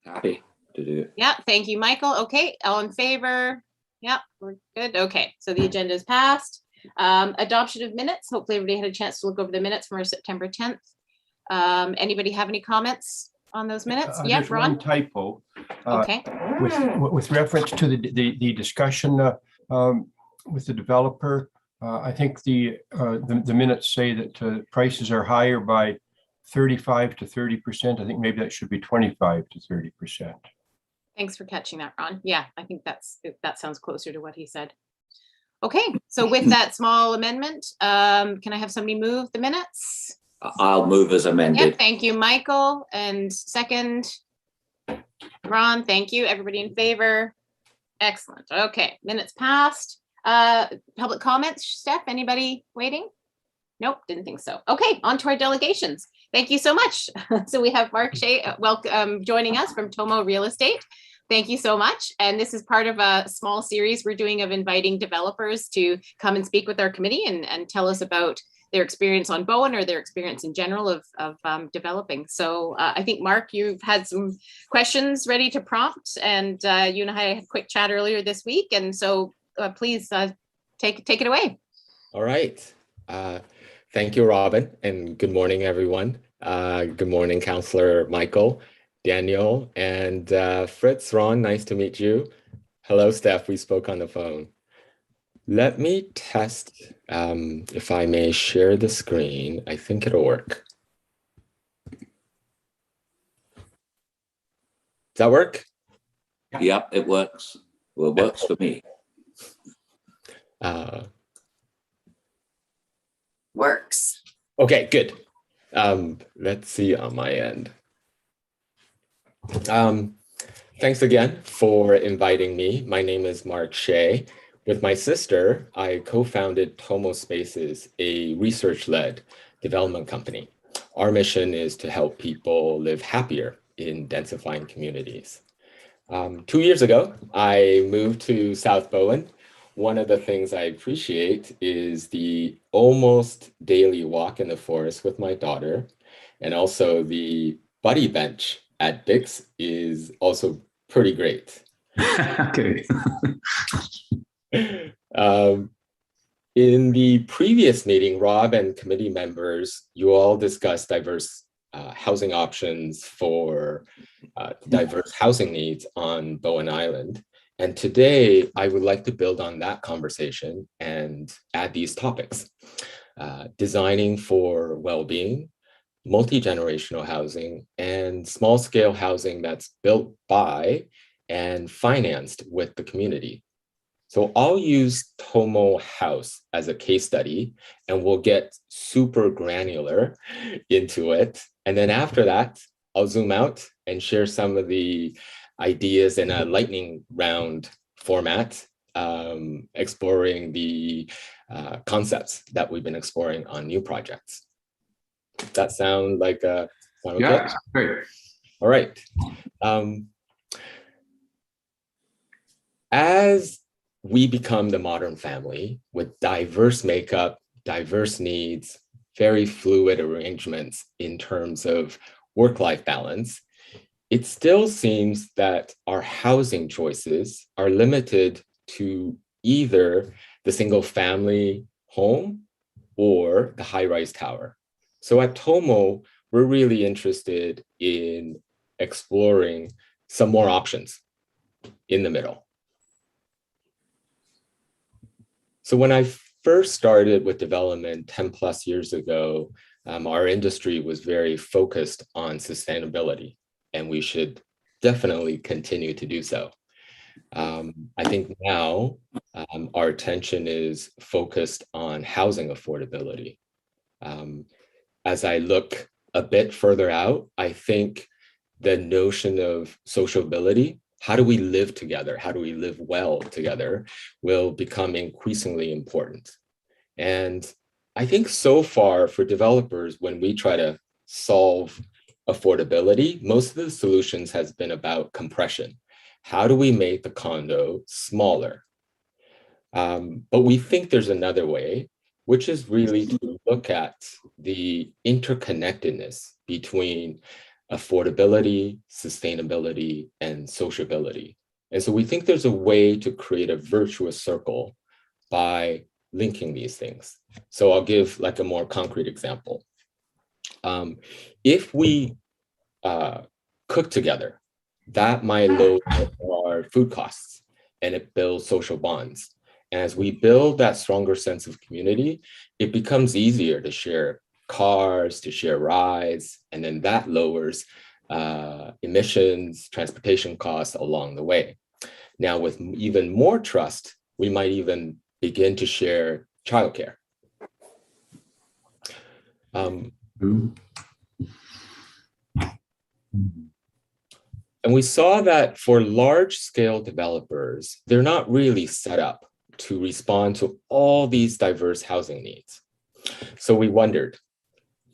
Happy to do it. Yeah, thank you, Michael. Okay, all in favor? Yeah, we're good. Okay, so the agenda is passed. Adoption of minutes. Hopefully everybody had a chance to look over the minutes from our September 10th. Anybody have any comments on those minutes? Yeah, There's Ron? one typo. Okay. With reference to the discussion with the developer, I think the minutes say that prices are higher by 35 to 30%. I think maybe that should be 25 to 30%. Thanks for catching that, Ron. Yeah, I think that sounds closer to what he said. Okay, so with that small amendment, can I have somebody move the minutes? I'll move as amended. Yep, thank you, Michael. And second, Ron, thank you. Everybody in favor? Excellent. Okay, minutes passed. Public comments, Steph, anybody waiting? Nope, didn't think so. Okay, on to our delegations. Thank you so much. So we have Mark Shea joining us from Tomo Real Estate. Thank you so much. And this is part of a small series we're doing of inviting developers to come and speak with our committee and tell us about their experience on Bowen or their experience in general of developing. So I think, Mark, you've had some questions ready to prompt, and you and I had a quick chat earlier this week. And so please take it away. All right. Thank you, Robyn, and good morning, everyone. Good morning, Councillor Michael, Daniel, and Fritz, Ron, nice to meet you. Hello, Steph, we spoke on the phone. Let me test if I may share the screen. I think it'll work. Does that work? Yep, it works. Well, it works for me. Works. Okay, good. Let's see on my end. Thanks again for inviting me. My name is Mark Shea. With my sister, I co-founded Tomo Spaces, a research-led development company. Our mission is to help people live happier in densifying communities. 2 years ago, I moved to South Bowen. One of the things I appreciate is the almost daily walk in the forest with my daughter, and also the buddy bench at Dick's is also pretty great. Okay. In the previous meeting, Rob and committee members, you all discussed diverse housing options for diverse housing needs on Bowen Island. And today, I would like to build on that conversation and add these topics. Designing for well-being, multi-generational housing, and small-scale housing that's built by and financed with the community. So I'll use Tomo House as a case study, and we'll get super granular into it. And then after that, I'll zoom out and share some of the ideas in a lightning round format, exploring the concepts that we've been exploring on new projects. Does that sound like a okay? Yeah, great. All right. As we become the modern family with diverse makeup, diverse needs, very fluid arrangements in terms of work-life balance, it still seems that our housing choices are limited to either the single family home or the high-rise tower. So at Tomo, we're really interested in exploring some more options in the middle. So when I first started with development 10 plus years ago, our industry was very focused on sustainability, and we should definitely continue to do so. I think now our attention is focused on housing affordability. As I look a bit further out, I think the notion of sociability, how do we live together? How do we live well together will become increasingly important. And I think so far for developers, when we try to solve affordability, most of the solutions has been about compression. How do we make the condo smaller? But we think there's another way, which is really to look at the interconnectedness between affordability, sustainability, and sociability. And so we think there's a way to create a virtuous circle by linking these things. So I'll give like a more concrete example. If we cook together, that might lower our food costs and it builds social bonds. And as we build that stronger sense of community, it becomes easier to share cars, to share rides, and then that lowers emissions, transportation costs along the way. Now, with even more trust, we might even begin to share childcare. And we saw that for large-scale developers, they're not really set up to respond to all these diverse housing needs. So we wondered,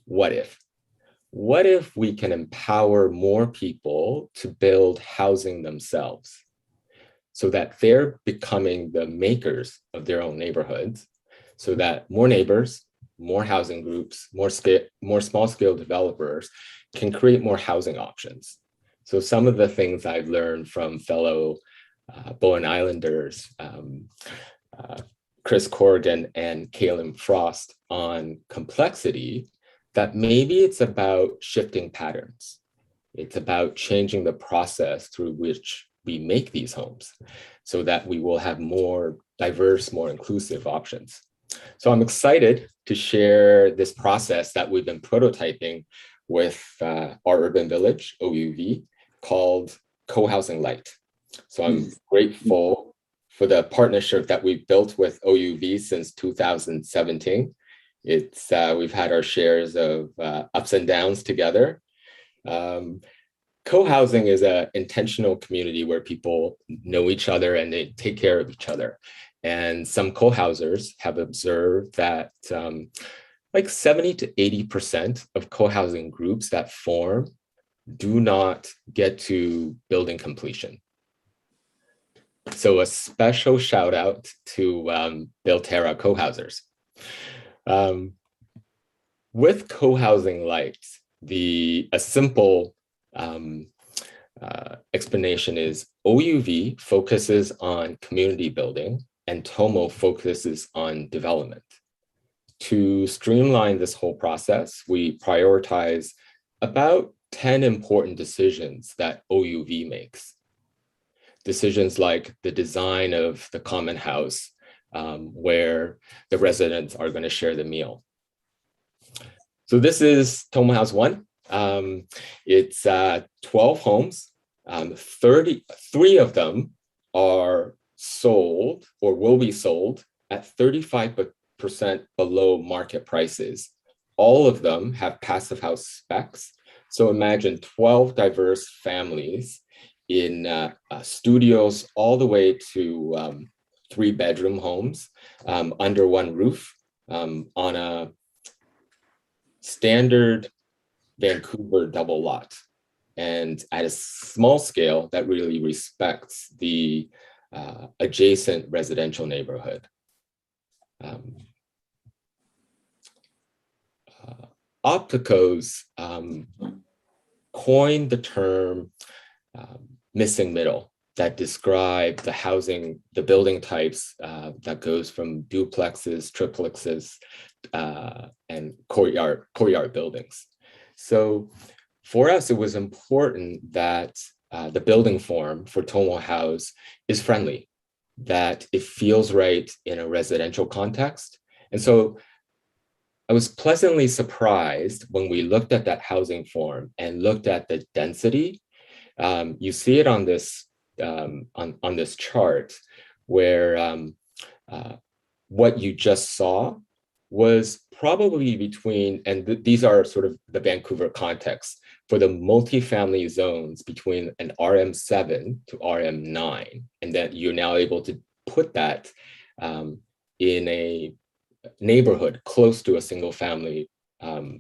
what if? What if we can empower more people to build housing themselves so that they're becoming the makers of their own neighborhoods, so that more neighbors, more housing groups, more small-scale developers can create more housing options. So some of the things I've learned from fellow Bowen Islanders, Chris Corrigan and Kaylin Frost on complexity, that maybe it's about shifting patterns. It's about changing the process through which we make these homes so that we will have more diverse, more inclusive options. So I'm excited to share this process that we've been prototyping with our urban village, OUV, called Cohousing Light. So I'm grateful for the partnership that we've built with OUV since 2017. We've had our shares of ups and downs together. Co-housing is an intentional community where people know each other and they take care of each other. And some co-housers have observed that like 70 to 80% of co-housing groups that form do not get to building completion. So a special shout out to Belterra co-housers. With co-housing lights, a simple explanation is OUV focuses on community building and Tomo focuses on development. To streamline this whole process, we prioritize about 10 important decisions that OUV makes. Decisions like the design of the common house, where the residents are going to share the meal. So this is Tomo House 1. It's 12 homes. 33 of them are sold or will be sold at 35% below market prices. All of them have passive house specs. So imagine 12 diverse families in studios all the way to 3-bedroom homes under one roof on a standard Vancouver double lot. And at a small scale that really respects the adjacent residential neighborhood. Opticos coined the term missing middle that describe the building types that goes from duplexes, triplexes, and courtyard buildings. So for us, it was important that the building form for Tomo House is friendly, that it feels right in a residential context. And so I was pleasantly surprised when we looked at that housing form and looked at the density. You see it on this on this chart where what you just saw was probably between, and these are sort of the Vancouver context, for the multifamily zones between an RM7 to RM9, and that you're now able to put that in a neighborhood close to a single family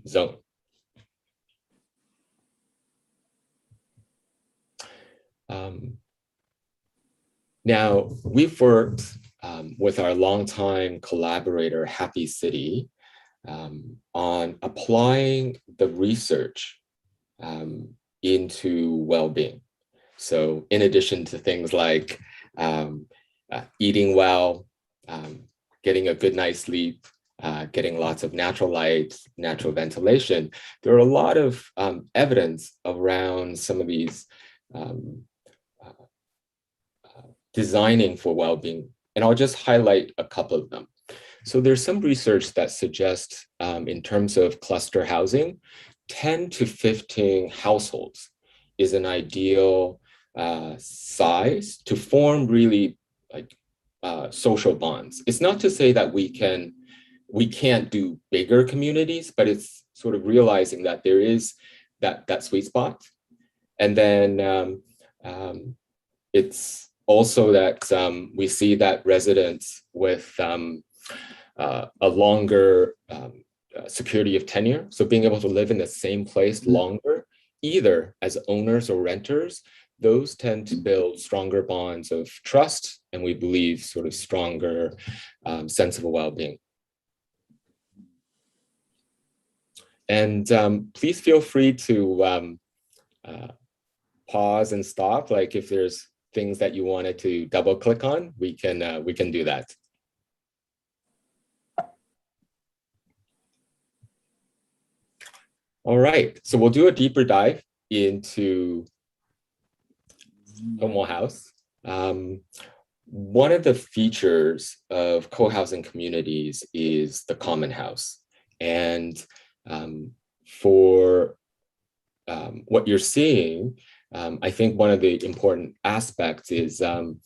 zone. Now, we've worked with our longtime collaborator, Happy City, on applying the research into well-being. So in addition to things like eating well, getting a good night's sleep, getting lots of natural light, natural ventilation, there are a lot of evidence around some of these designing for well-being. And I'll just highlight a couple of them. So there's some research that suggests in terms of cluster housing, 10 to 15 households is an ideal size to form really like social bonds. It's not to say that we can't do bigger communities, but it's sort of realizing that there is that sweet spot. And then it's also that we see that residents with a longer security of tenure, so being able to live in the same place longer, either as owners or renters, those tend to build stronger bonds of trust, and we believe sort of stronger sense of well-being. And please feel free to pause and stop. Like if there's things that you wanted to double click on, we can do that. All right, so we'll do a deeper dive into Tomo House. One of the features of co-housing communities is the common house. And for what you're seeing, I think one of the important aspects is in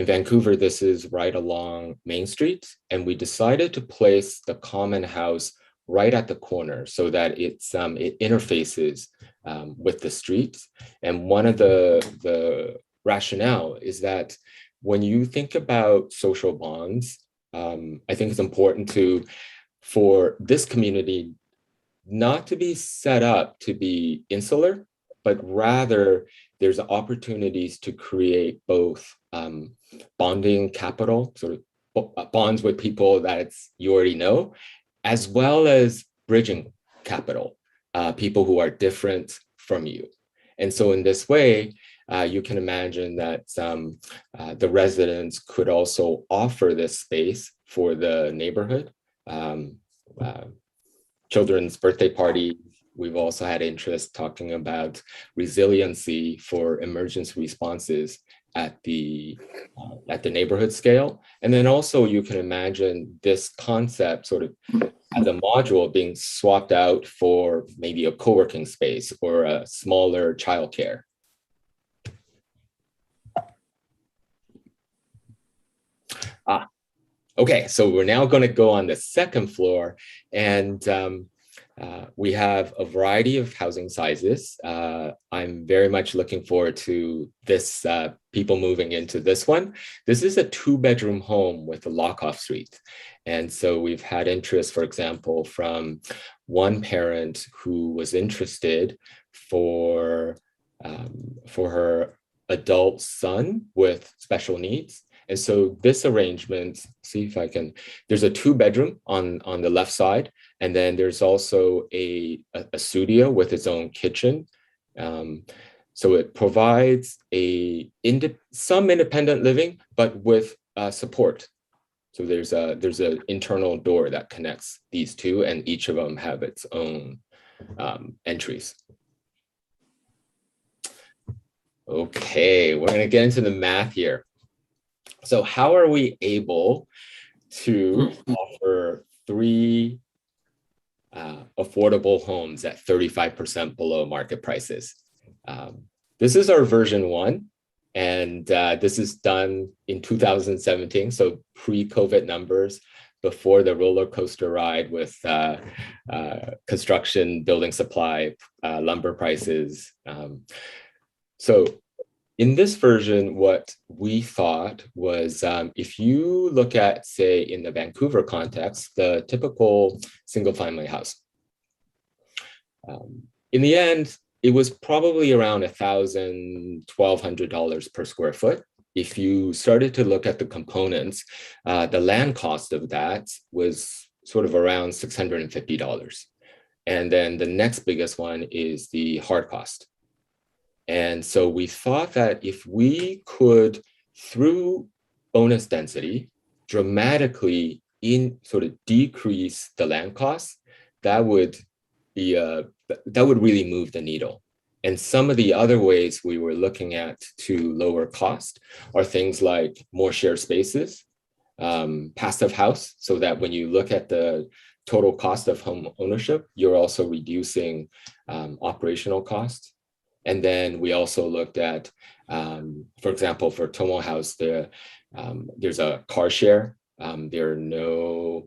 Vancouver, this is right along Main Street, and we decided to place the common house right at the corner so that it interfaces with the street. And one of the rationale is that when you think about social bonds, I think it's important for this community not to be set up to be insular, but rather there's opportunities to create both bonding capital, sort of bonds with people that you already know, as well as bridging capital, people who are different from you. And so in this way, you can imagine that the residents could also offer this space for the neighborhood. Children's birthday party. We've also had interest talking about resiliency for emergency responses at the neighborhood scale. And then also you can imagine this concept sort of as a module being swapped out for maybe a co-working space or a smaller childcare. Okay, so we're now going to go on the second floor, and we have a variety of housing sizes. I'm very much looking forward to this, people moving into this one. This is a 2-bedroom home with a lock-off suite. And so we've had interest, for example, from one parent who was interested for her adult son with special needs. And so this arrangement, see if I can, there's a 2-bedroom on the left side, and then there's also a studio with its own kitchen. So it provides some independent living, but with support. So there's an internal door that connects these two, and each of them have its own entries. Okay, we're gonna get into the math here. So how are we able to offer 3 affordable homes at 35% below market prices? This is our version 1, and this is done in 2017, so pre-COVID numbers, before the roller coaster ride with construction, building supply, lumber prices. So in this version, what we thought was, if you look at, say, in the Vancouver context, the typical single-family house, in the end, it was probably around $1,000, $1,200 per square foot. If you started to look at the components, the land cost of that was sort of around $650. And then the next biggest one is the hard cost. And so we thought that if we could, through bonus density, dramatically decrease the land costs, that would really move the needle. And some of the other ways we were looking at to lower cost are things like more shared spaces, passive house, so that when you look at the total cost of home ownership, you're also reducing operational costs. And then we also looked at, for example, for Tomo House, there's a car share. There are no,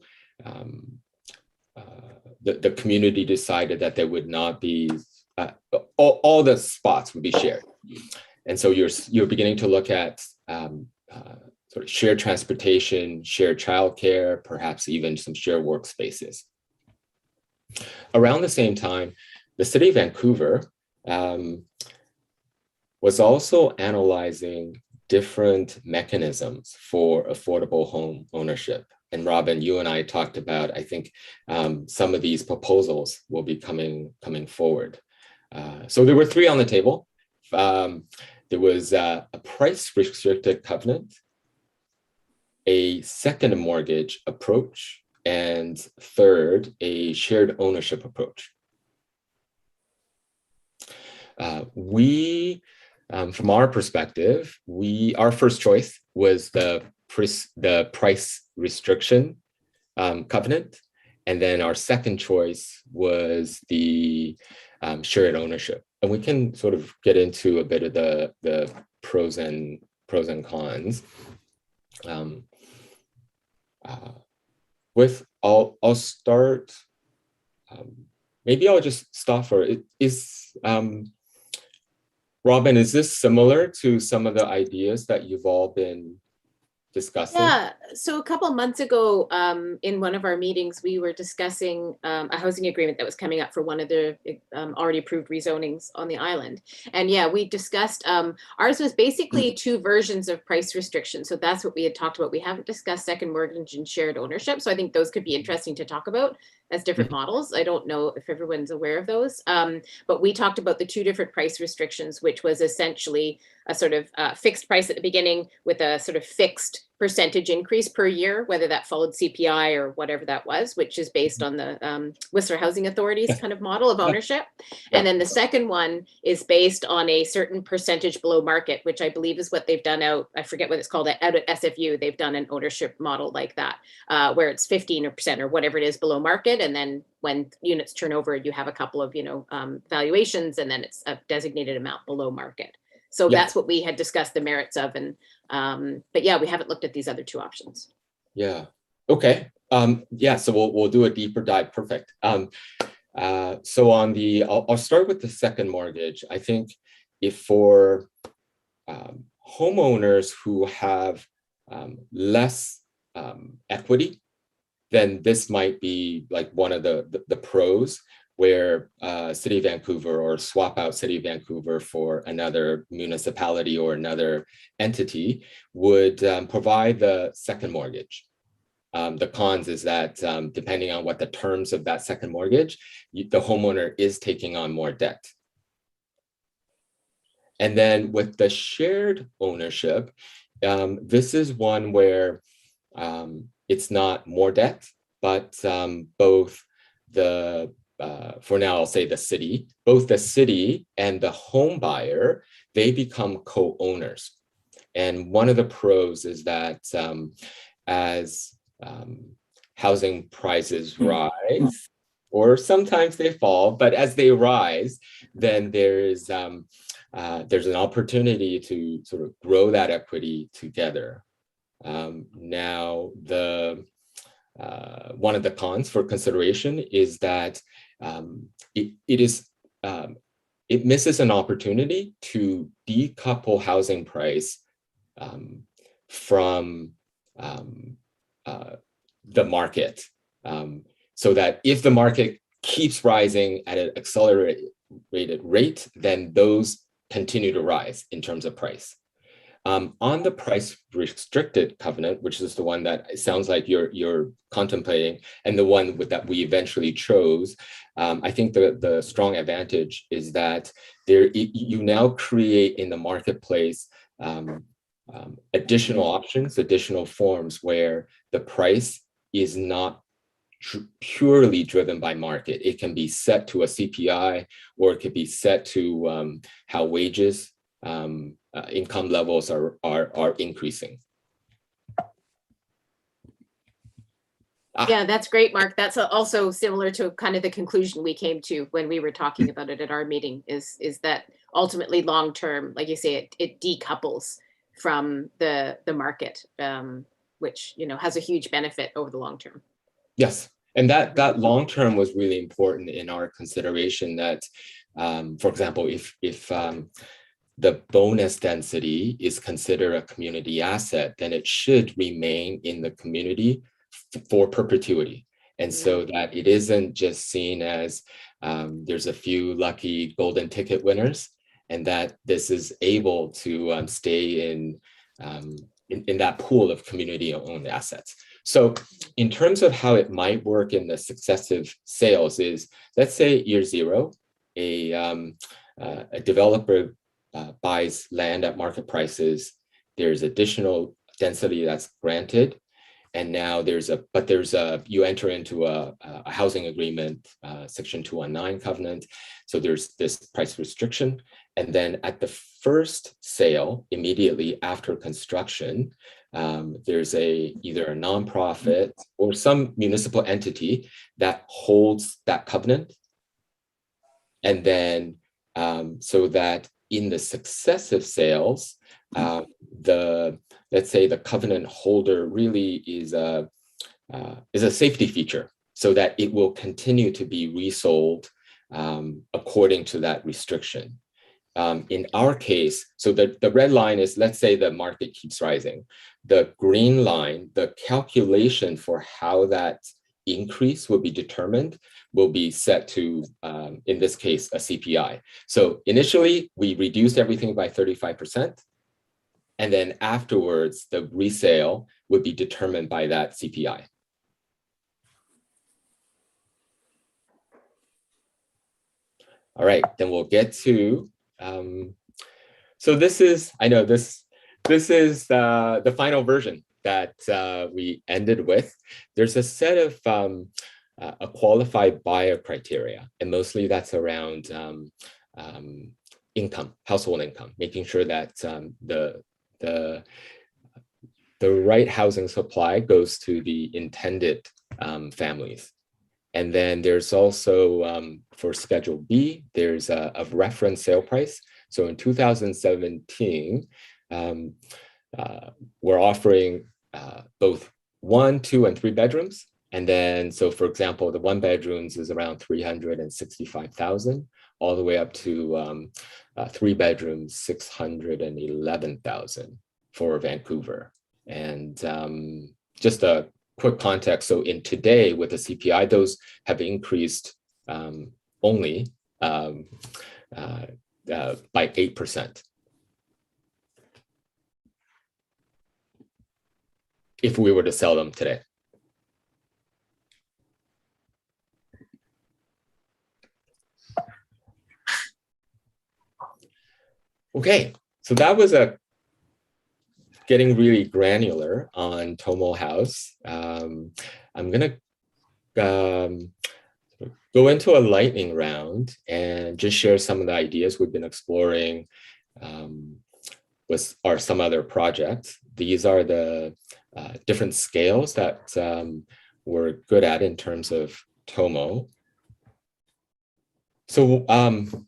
the community decided that there would not be, all the spots would be shared. And so you're beginning to look at sort of shared transportation, shared childcare, perhaps even some shared workspaces. Around the same time, the city of Vancouver was also analyzing different mechanisms for affordable home ownership. And Robyn, you and I talked about, I think some of these proposals will be coming forward. So there were three on the table. There was a price restricted covenant, a second mortgage approach, and third, a shared ownership approach. From our perspective, our first choice was the price restriction covenant, and then our second choice was the shared ownership. And we can sort of get into a bit of the pros and cons. I'll start. Maybe I'll just stop for it. Robyn, is this similar to some of the ideas that you've all been discussing? Yeah, so a couple of months ago, in one of our meetings, we were discussing a housing agreement that was coming up for one of the already approved rezonings on the island. And yeah, we discussed, ours was basically two versions of price restriction. So that's what we had talked about. We haven't discussed second mortgage and shared ownership. So I think those could be interesting to talk about as different models. I don't know if everyone's aware of those, but we talked about the two different price restrictions, which was essentially a sort of fixed price at the beginning with a sort of fixed percentage increase per year, whether that followed CPI or whatever that was, which is based on the Whistler Housing Authority's kind of model of ownership. And then the second one is based on a certain percentage below market, which I believe is what they've done out, I forget what it's called, out at SFU. They've done an ownership model like that, where it's 15% or whatever it is below market. And then when units turn over, you have a couple of, valuations, and then it's a designated amount below market. So that's what we had discussed the merits of. And, but yeah, we haven't looked at these other two options. Yeah. Okay. So we'll do a deeper dive. Perfect. So I'll start with the second mortgage. I think if for homeowners who have less equity, then this might be like one of the pros, where City of Vancouver, or swap out City of Vancouver for another municipality or another entity, would provide the second mortgage. The cons is that depending on what the terms of that second mortgage, the homeowner is taking on more debt. And then with the shared ownership, this is one where it's not more debt, but both for now, I'll say the city, both the city and the home buyer, they become co-owners. And one of the pros is that as housing prices rise, or sometimes they fall, but as they rise, then there's an opportunity to sort of grow that equity together. Now, one of the cons for consideration is that it misses an opportunity to decouple housing price from the market, so that if the market keeps rising at an accelerated rate, then those continue to rise in terms of price. On the price restricted covenant, which is the one that it sounds like you're contemplating, and the one that we eventually chose, I think the strong advantage is that you now create in the marketplace additional options, additional forms where the price is not purely driven by market. It can be set to a CPI, or it could be set to how wages, income levels are increasing. Yeah, that's great, Mark. That's also similar to kind of the conclusion we came to when we were talking about it at our meeting, is that ultimately long term, like you say, it decouples from the market, which, you know, has a huge benefit over the long term. Yes, and that long term was really important in our consideration. That, for example, if the bonus density is considered a community asset, then it should remain in the community for perpetuity. And so that it isn't just seen as there's a few lucky golden ticket winners, and that this is able to stay in that pool of community-owned assets. So in terms of how it might work in the successive sales is, let's say year zero, a developer buys land at market prices, there's additional density that's granted, and now you enter into a housing agreement, section 219 covenant, so there's this price restriction, and then at the first sale, immediately after construction, there's either a nonprofit or some municipal entity that holds that covenant, and then so that in the successive sales, let's say the covenant holder really is a safety feature, so that it will continue to be resold according to that restriction. In our case, so the red line is, let's say the market keeps rising. The green line, the calculation for how that increase will be determined will be set to, in this case, a CPI. So initially, we reduced everything by 35%. And then afterwards, the resale would be determined by that CPI. All right, then we'll get to, so this is, I know this is the final version that we ended with. There's a set of a qualified buyer criteria, and mostly that's around income, household income, making sure that the right housing supply goes to the intended families. And then there's also, for Schedule B, there's a reference sale price. So in 2017, we're offering both 1, 2, and 3 bedrooms. And then, so for example, the 1 bedrooms is around 365,000, all the way up to 3 bedrooms, 611,000 for Vancouver. And just a quick context. So in today with the CPI, those have increased only by 8%. If we were to sell them today. Okay, so that was getting really granular on Tomo House. I'm gonna go into a lightning round and just share some of the ideas we've been exploring with some other projects. These are the different scales that we're good at in terms of Tomo. So I'm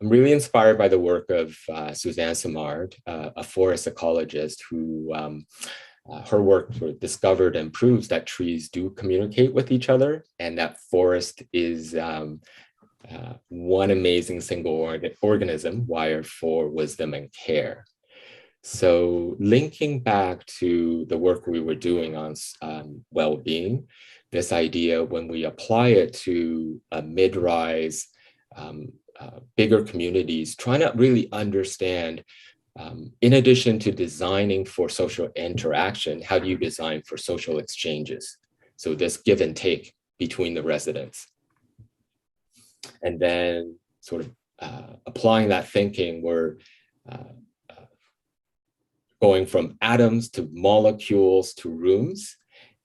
really inspired by the work of Suzanne Simard, a forest ecologist who her work sort of discovered and proves that trees do communicate with each other, and that forest is one amazing single organism wired for wisdom and care. So linking back to the work we were doing on well-being, this idea, when we apply it to a mid-rise, bigger communities, trying to really understand in addition to designing for social interaction, how do you design for social exchanges? So this give and take between the residents. And then sort of applying that thinking, we're going from atoms to molecules to rooms.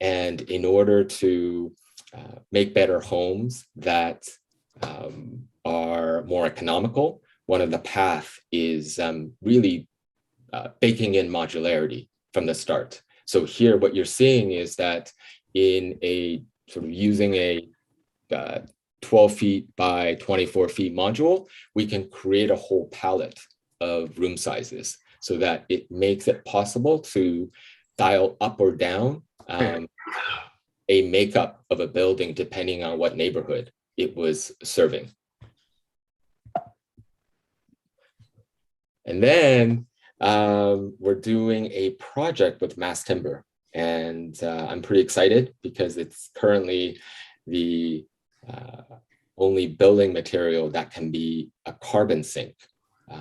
And in order to make better homes that are more economical, one of the path is really baking in modularity from the start. So here, what you're seeing is that in a sort of using a 12 feet by 24 feet module, we can create a whole palette of room sizes so that it makes it possible to dial up or down a makeup of a building depending on what neighborhood it was serving. And then we're doing a project with mass timber. And I'm pretty excited because it's currently the only building material that can be a carbon sink.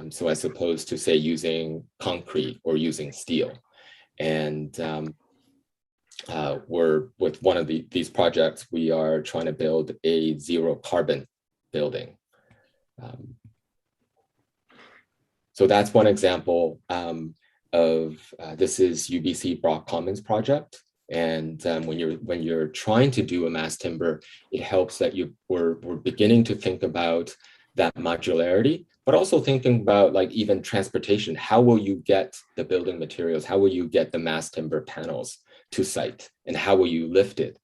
So as opposed to say using concrete or using steel. And we're with one of these projects, we are trying to build a zero carbon building. So that's one example of this is UBC Brock Commons project. And when you're trying to do a mass timber, it helps that we're beginning to think about that modularity, but also thinking about like even transportation. How will you get the building materials? How will you get the mass timber panels to site? And how will you lift it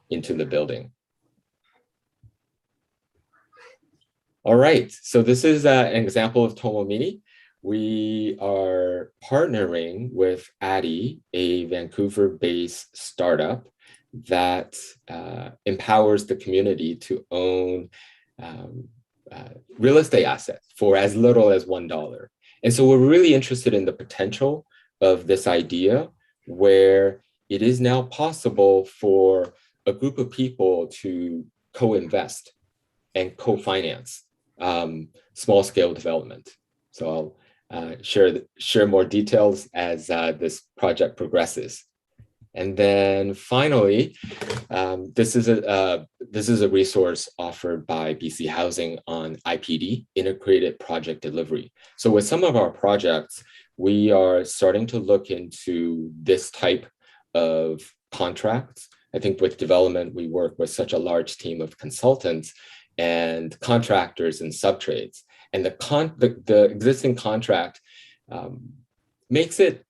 into the building? All right, so this is an example of Tomo Mini. We are partnering with Addy, a Vancouver-based startup that empowers the community to own real estate assets for as little as $1. And so we're really interested in the potential of this idea where it is now possible for a group of people to co-invest and co-finance small-scale development. So I'll share more details as this project progresses. And then finally, this is a resource offered by BC Housing on IPD, Integrated Project Delivery. So with some of our projects, we are starting to look into this type of contracts. I think with development, we work with such a large team of consultants and contractors and subtrades. And the existing contract makes it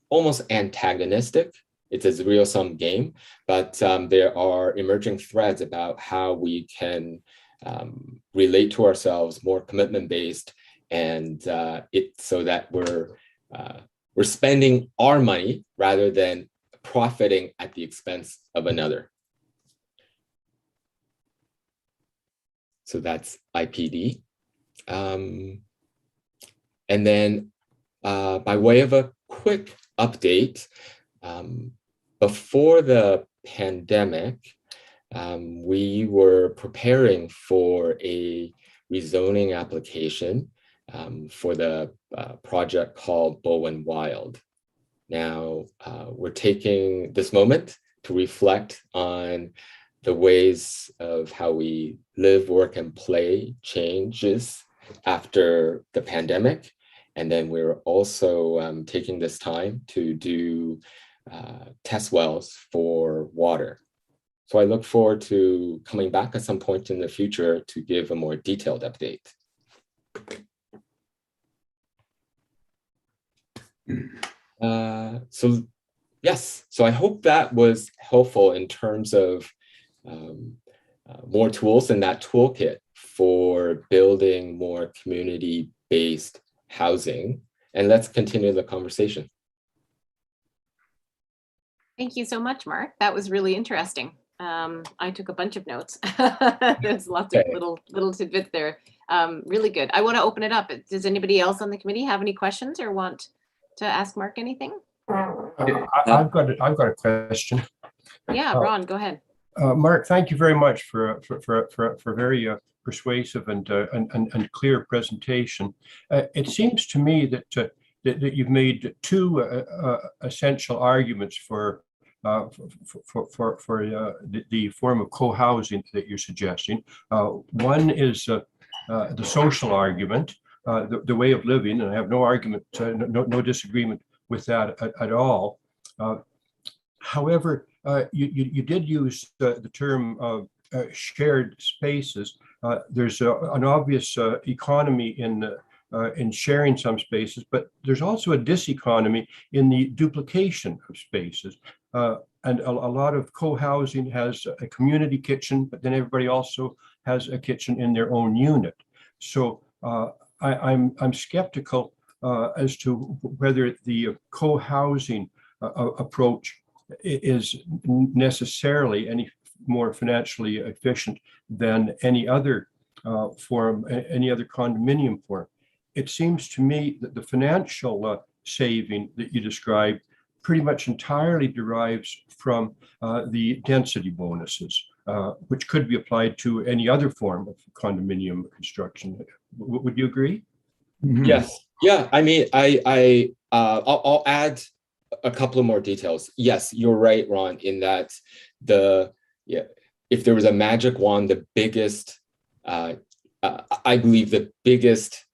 almost antagonistic. It's a zero-sum game, but there are emerging threads about how we can relate to ourselves more commitment-based, and so that we're spending our money rather than profiting at the expense of another. So that's IPD. And then by way of a quick update, before the pandemic, we were preparing for a rezoning application for the project called Bowen Wild. Now, we're taking this moment to reflect on the ways of how we live, work, and play changes after the pandemic. And then we're also taking this time to do test wells for water. So I look forward to coming back at some point in the future to give a more detailed update. So yes, so I hope that was helpful in terms of more tools in that toolkit for building more community-based housing. And let's continue the conversation. Thank you so much, Mark. That was really interesting. I took a bunch of notes. There's lots of little tidbits there. Really good. I want to open it up. Does anybody else on the committee have any questions or want to ask Mark anything? I've got a question. Yeah, Ron, go ahead. Mark, thank you very much for very persuasive and clear presentation. It seems to me that you've made two essential arguments for the form of co-housing that you're suggesting. One is the social argument, the way of living, and I have no argument, no disagreement with that at all. However, you did use the term of shared spaces. There's an obvious economy in sharing some spaces, but there's also a diseconomy in the duplication of spaces. And a lot of co-housing has a community kitchen, but then everybody also has a kitchen in their own unit. So I'm skeptical as to whether the co-housing approach is necessarily any more financially efficient than any other form, any other condominium form. It seems to me that the financial saving that you described pretty much entirely derives from the density bonuses, which could be applied to any other form of condominium construction. Would you agree? Mhm. Yes. Yeah. I mean, I'll add a couple of more details. Yes, you're right, Ron, in that if there was a magic wand, the biggest, I believe the biggest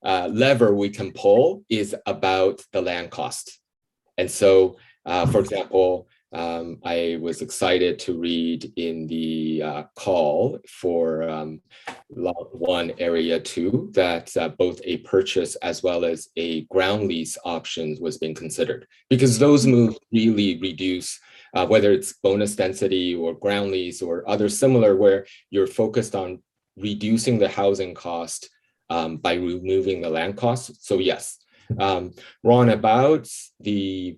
lever we can pull is about the land cost. And so, for example, I was excited to read in the call for Lot 1, Area 2, that both a purchase as well as a ground lease options was being considered, because those moves really reduce, whether it's bonus density or ground lease or other similar, where you're focused on reducing the housing cost by removing the land cost. So yes, Ron, about the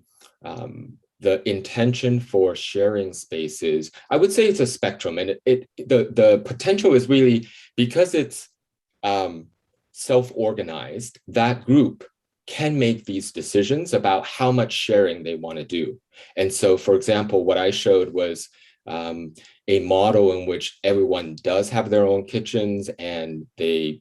intention for sharing spaces, I would say it's a spectrum, and the potential is really, because it's self-organized, that group can make these decisions about how much sharing they want to do. And so, for example, what I showed was a model in which everyone does have their own kitchens, and they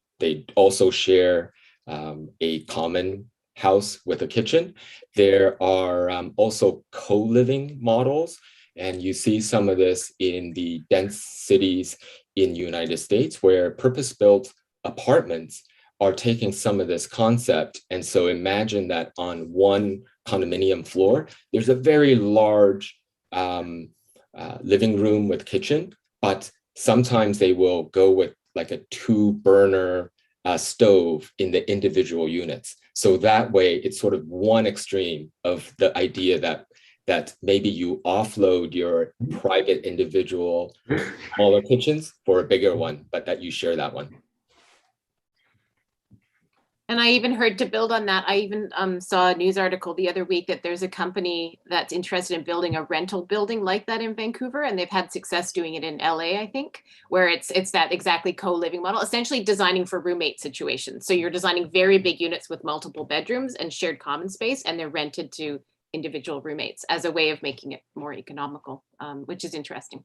also share a common house with a kitchen. There are also co-living models, and you see some of this in the dense cities in the United States, where purpose-built apartments are taking some of this concept. And so imagine that on one condominium floor, there's a very large living room with kitchen, but sometimes they will go with like a 2-burner stove in the individual units. So that way, it's sort of one extreme of the idea that maybe you offload your private individual smaller kitchens for a bigger one, but that you share that one. And I even heard, to build on that, I even saw a news article the other week that there's a company that's interested in building a rental building like that in Vancouver, and they've had success doing it in LA, I think, where it's that exactly co-living model, essentially designing for roommate situations. So you're designing very big units with multiple bedrooms and shared common space, and they're rented to individual roommates as a way of making it more economical, which is interesting.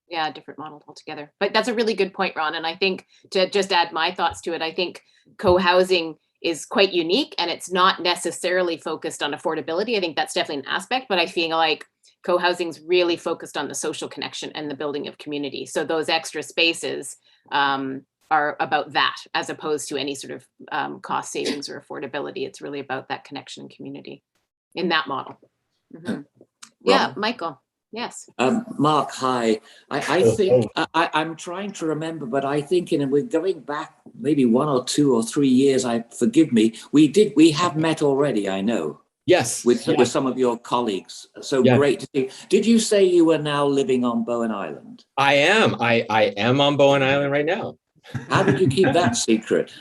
Yeah, different model altogether. But that's a really good point, Ron. And I think, to just add my thoughts to it, I think co-housing is quite unique, and it's not necessarily focused on affordability. I think that's definitely an aspect, but I feel like co-housing is really focused on the social connection and the building of community. So those extra spaces are about that, as opposed to any sort of cost savings or affordability. It's really about that connection and community in that model. Mm-hmm. Yeah, Michael. Yes. Mark, hi. I think I'm trying to remember, but I think we're going back maybe 1 or 2 or 3 years. Forgive me. We have met already, I know. Yes. With some of your colleagues. So yes. Great to see. Did you say you were now living on Bowen Island? I am. I am on Bowen Island right now. How did you keep that secret?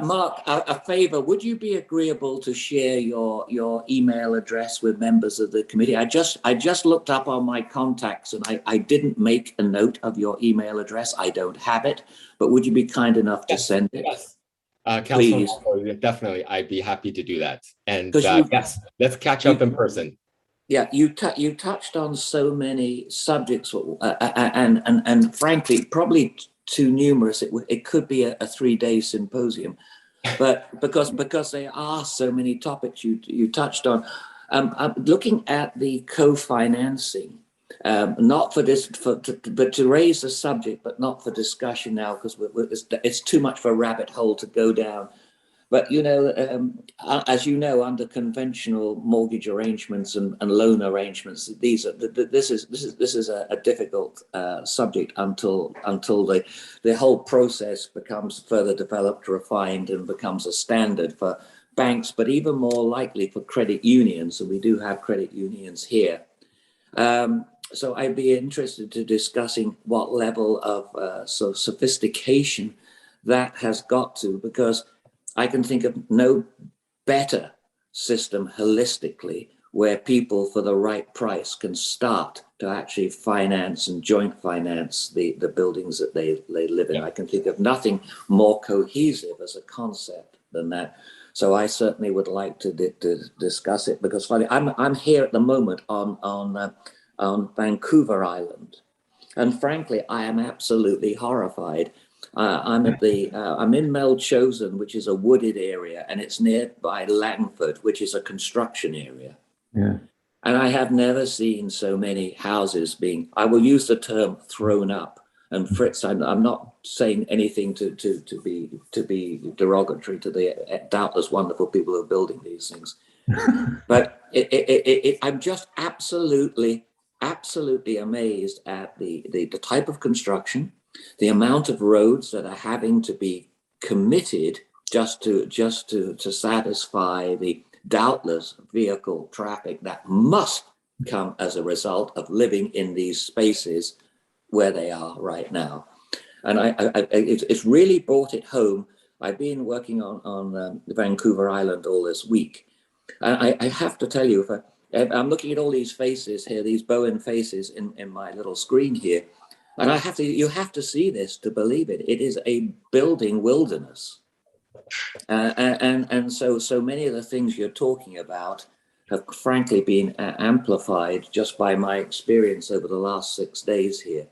Mark, a favor, would you be agreeable to share your email address with members of the committee? I just looked up on my contacts, and I didn't make a note of your email address. I don't have it, but would you be kind enough to send it? Yes. Councillor, definitely, I'd be happy to do that. And yes, let's catch up in person. Yeah, you touched on so many subjects, and frankly, probably too numerous. It could be a 3-day symposium, but because there are so many topics you touched on. I'm looking at the co-financing, not for this, but to raise the subject, but not for discussion now, because it's too much of a rabbit hole to go down. But as you know, under conventional mortgage arrangements and loan arrangements, this is a difficult subject until the whole process becomes further developed, refined, and becomes a standard for banks, but even more likely for credit unions. And we do have credit unions here. So I'd be interested to discussing what level of sophistication that has got to, because I can think of no better system holistically where people for the right price can start to actually finance and joint finance the buildings that they live in. I can think of nothing more cohesive as a concept than that. So I certainly would like to discuss it, because I'm here at the moment on Vancouver Island, and frankly, I am absolutely horrified. I'm in Melchosen, which is a wooded area, and it's nearby Langford, which is a construction area. Yeah. And I have never seen so many houses being, I will use the term, thrown up. And Fritz, I'm not saying anything to be derogatory to the doubtless wonderful people who are building these things, but I'm just absolutely amazed at the type of construction, the amount of roads that are having to be committed just to satisfy the doubtless vehicle traffic that must come as a result of living in these spaces where they are right now. And it's really brought it home. I've been working on Vancouver Island all this week. And I have to tell you, I'm looking at all these faces here, these Bowen faces in my little screen here. And you have to see this to believe it. It is a building wilderness. And so many of the things you're talking about have frankly been amplified just by my experience over the last 6 days here.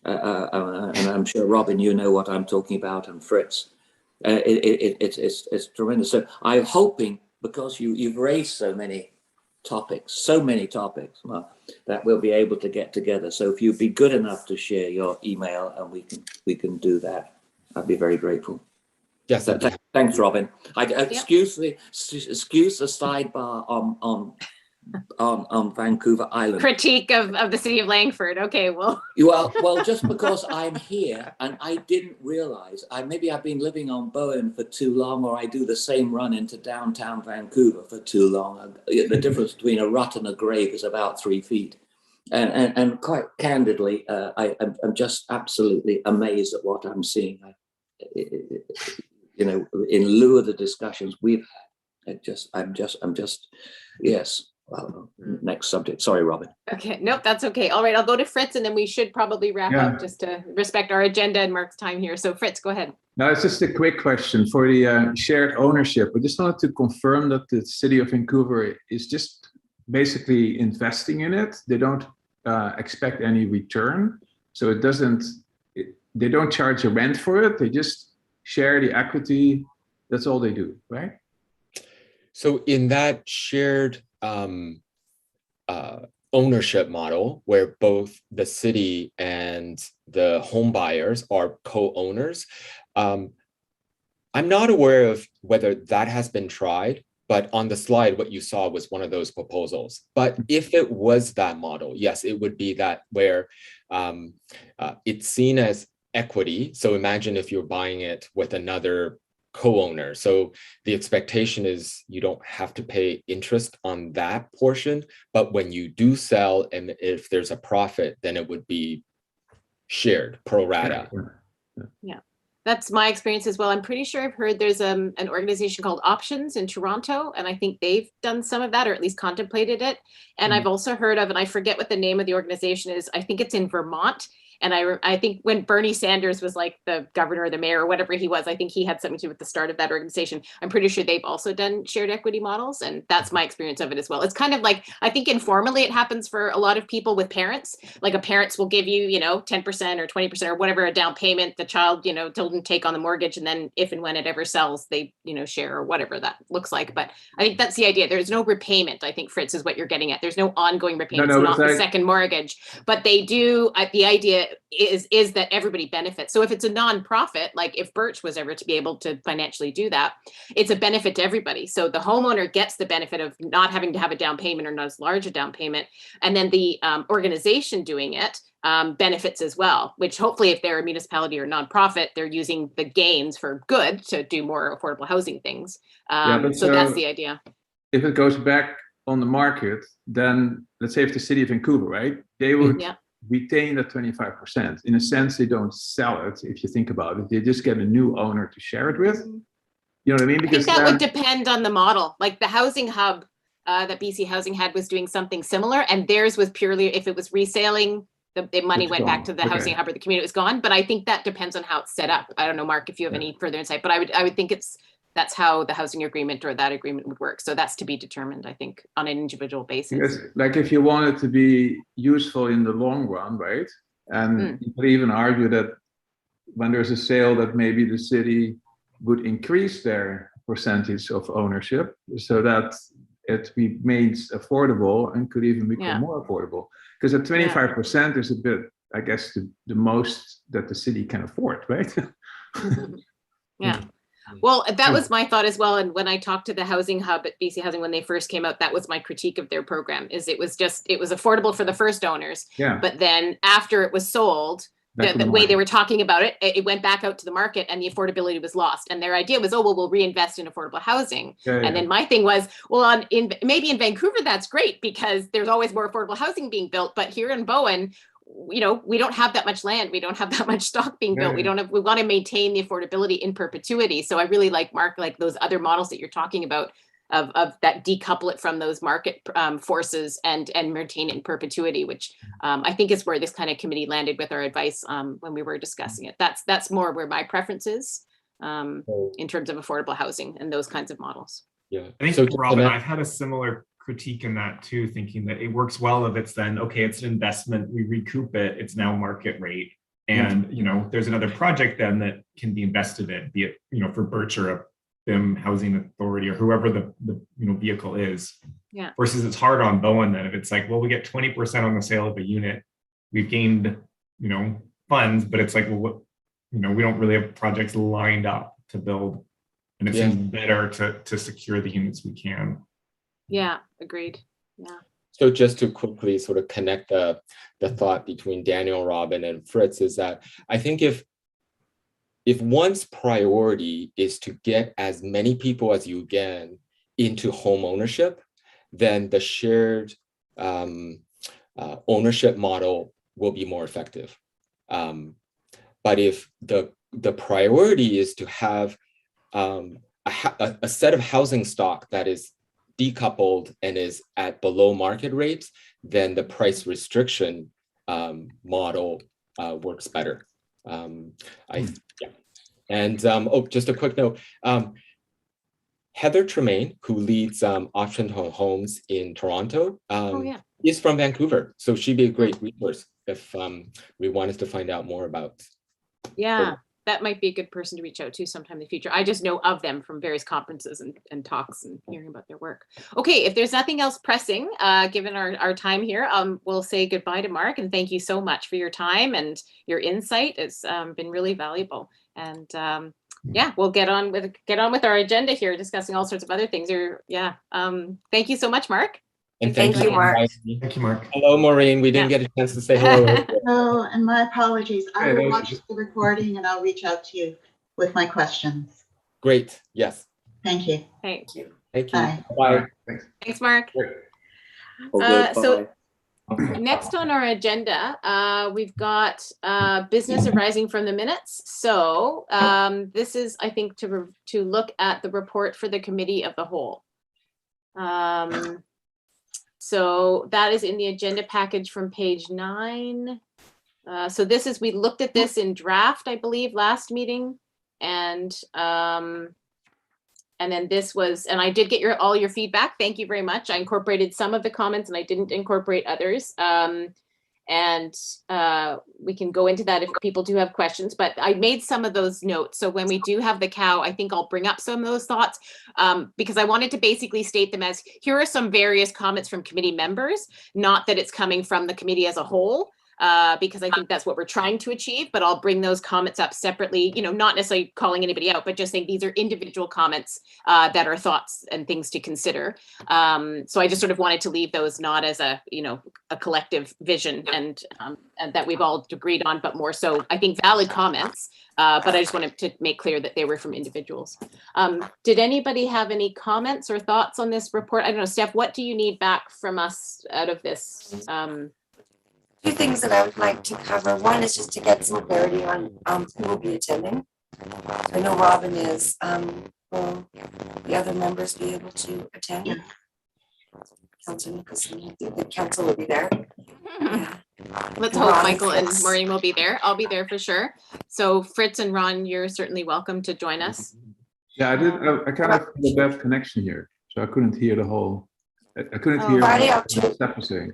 And I'm sure, Robyn, you know what I'm talking about, and Fritz. It's tremendous. So I'm hoping, because you've raised so many topics, Mark, that we'll be able to get together. So if you'd be good enough to share your email, and we can do that, I'd be very grateful. Yes. Thanks, Robyn. Excuse the sidebar on Vancouver Island. Critique of the city of Langford. Okay, well, just because I'm here and I didn't realize, maybe I've been living on Bowen for too long, or I do the same run into downtown Vancouver for too long. The difference between a rut and a grave is about 3 feet. And quite candidly, I'm just absolutely amazed at what I'm seeing. In lieu of the discussions we've had, I'm just, yes. Well, next subject. Sorry, Robyn. okay, nope, that's okay. All right, I'll go to Fritz, and then we should probably wrap up just to respect our agenda and Mark's time here. So Fritz, go ahead. Now, it's just a quick question for the shared ownership. I just wanted to confirm that the city of Vancouver is just basically investing in it. They don't expect any return. So they don't charge a rent for it. They just share the equity. That's all they do, right? So in that shared ownership model, where both the city and the home buyers are co-owners, I'm not aware of whether that has been tried, but on the slide, what you saw was one of those proposals. But if it was that model, yes, it would be that, where it's seen as equity. So imagine if you're buying it with another co-owner. So the expectation is you don't have to pay interest on that portion, but when you do sell, and if there's a profit, then it would be shared pro rata. Yeah, that's my experience as well. I'm pretty sure I've heard there's an organization called Options in Toronto, and I think they've done some of that, or at least contemplated it. And I've also heard of, and I forget what the name of the organization is, I think it's in Vermont, And I think when Bernie Sanders was like the governor or the mayor or whatever he was, I think he had something to do with the start of that organization. I'm pretty sure they've also done shared equity models, and that's my experience of it as well. It's kind of like, I think informally it happens for a lot of people with parents. Like a parents will give you, 10% or 20% or whatever a down payment, the child, doesn't take on the mortgage, and then if and when it ever sells, they, share or whatever that looks like. But I think that's the idea. There's no repayment, I think, Fritz, is what you're getting at. There's no ongoing repayment. No, It's but not the I- second mortgage, but they do, the idea is that everybody benefits. So if it's a nonprofit, like if Birch was ever to be able to financially do that, it's a benefit to everybody. So the homeowner gets the benefit of not having to have a down payment or not as large a down payment. And then the organization doing it benefits as well, which hopefully if they're a municipality or nonprofit, they're using the gains for good to do more affordable housing things. So that's the idea. If it goes back on the market, then let's say if the city of Vancouver, right, they would Yeah. retain the 25%. In a sense, they don't sell it. If you think about it, they just get a new owner to share it with. You know what I mean? I think that would depend on the model. Like the housing hub that BC Housing had was doing something similar, and theirs was purely if it was reselling, the money It's went back gone. to the Okay. housing hub or the community, it was gone. But I think that depends on how it's set up. I don't know, Mark, if you have any further insight, but I would think that's how the housing agreement or that agreement would work. So that's to be determined, I think, on an individual basis. Because, like, if you want it to be useful in the long run, right? And you could even argue that when there's a sale, that maybe the city would increase their percentage of ownership so that it remains affordable and could even become more affordable. Because at 25% is a bit, I guess, the most that the city can afford, right? Yeah. Well, that was my thought as well. And when I talked to the housing hub at BC Housing when they first came out, that was my critique of their program. Is it was affordable for the first owners, Yeah. but then after it was sold, the way they were talking about it, it went back out to the market and the affordability was lost. And their idea was, oh, well, we'll reinvest in affordable housing. And then my thing was, well, maybe in Vancouver, that's great because there's always more affordable housing being built. But here in Bowen, we don't have that much land. We don't have that much stock being built. We want to maintain the affordability in perpetuity. So I really like, Mark, like those other models that you're talking about of that decouple it from those market forces and maintain it in perpetuity, which I think is where this kind of committee landed with our advice when we were discussing it. That's more where my preference is in terms of affordable housing and those kinds of models. Yeah. I think, Robyn, I've had a similar critique in that too, thinking that it works well if it's then, okay, it's an investment, we recoup it, it's now market rate. And, there's another project then that can be invested in, be it, for Birch or a BIM housing authority or whoever the vehicle is. Yeah. Versus it's hard on Bowen then if it's like, well, we get 20% on the sale of a unit, we've gained, funds, but it's like, well, what, we don't really have projects lined up to build. And it seems better to secure the units we can. Yeah, agreed. Yeah. So just to quickly sort of connect the thought between Daniel, Robyn, and Fritz is that I think if one's priority is to get as many people as you can into home ownership, then the shared ownership model will be more effective. But if the priority is to have a set of housing stock that is decoupled and is at below market rates, then the price restriction model works better. Just a quick note. Heather Tremaine, who leads Option Homes in Toronto, is from Vancouver. So she'd be a great resource if we wanted to find out more about. Yeah, that might be a good person to reach out to sometime in the future. I just know of them from various conferences and talks and hearing about their work. Okay, if there's nothing else pressing, given our time here, we'll say goodbye to Mark and thank you so much for your time and your insight. It's been really valuable. And we'll get on with our agenda here, discussing all sorts of other things. Thank you so much, Mark. And thank you, Mark. Thank you, Mark. Hello, Maureen. We didn't get a chance to say hello. Oh, and my apologies. I will watch the recording and I'll reach out to you with my questions. Great. Yes. Thank you. Thank you. Thank you. Bye. Bye. Thanks, Mark. So next on our agenda, we've got business arising from the minutes. So this is, I think, to look at the report for the committee of the whole. So that is in the agenda package from page 9. So this is, we looked at this in draft, I believe, last meeting. And then this was, and I did get all your feedback. Thank you very much. I incorporated some of the comments and I didn't incorporate others. We can go into that if people do have questions, but I made some of those notes. So when we do have the cow, I think I'll bring up some of those thoughts because I wanted to basically state them as, here are some various comments from committee members, not that it's coming from the committee as a whole. Because I think that's what we're trying to achieve, but I'll bring those comments up separately, not necessarily calling anybody out, but just saying these are individual comments that are thoughts and things to consider. So I just sort of wanted to leave those not as a collective vision and that we've all agreed on, but more so I think valid comments. But I just wanted to make clear that they were from individuals. Did anybody have any comments or thoughts on this report? I don't know, Steph, what do you need back from us out of this? Two things that I would like to cover. One is just to get some clarity on who will be attending. I know Robyn is. Will the other members be able to attend? Yeah. Councillor Nicholson, the council will be there. Yeah. Let's hope Michael and Maureen will be there. I'll be there for sure. So Fritz and Ron, you're certainly welcome to join us. Yeah, I kind of had a bad connection here, so I couldn't hear the whole. I couldn't hear Friday, what Steph was saying.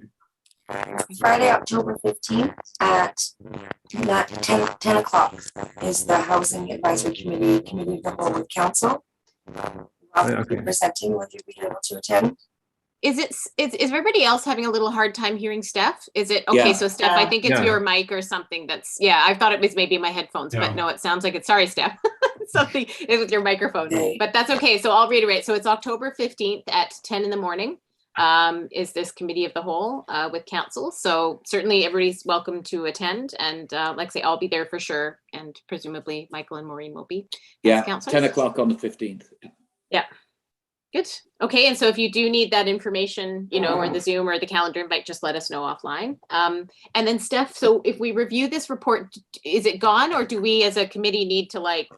Friday, October 15th at 10 o'clock is the Housing Advisory Committee of the whole with council. I'll be presenting. Will you be able to attend? Is everybody else having a little hard time hearing Steph? Is it okay? Yeah. So Steph, I think it's Yeah. your mic or something that's, I thought it was maybe my headphones, Yeah. but no, it sounds like it's, sorry, Steph. Something is with your microphone, Okay. but that's okay. So I'll reiterate. So it's October 15th at 10 in the morning. Is this committee of the whole with council. So certainly everybody's welcome to attend. And like I say, I'll be there for sure. And presumably Michael and Maureen will be. Yeah, councillors. 10 o'clock on the 15th. Yeah. Good. Okay. And so if you do need that information, or the Zoom or the calendar invite, just let us know offline. And then Steph, so if we review this report, is it gone or do we as a committee need to like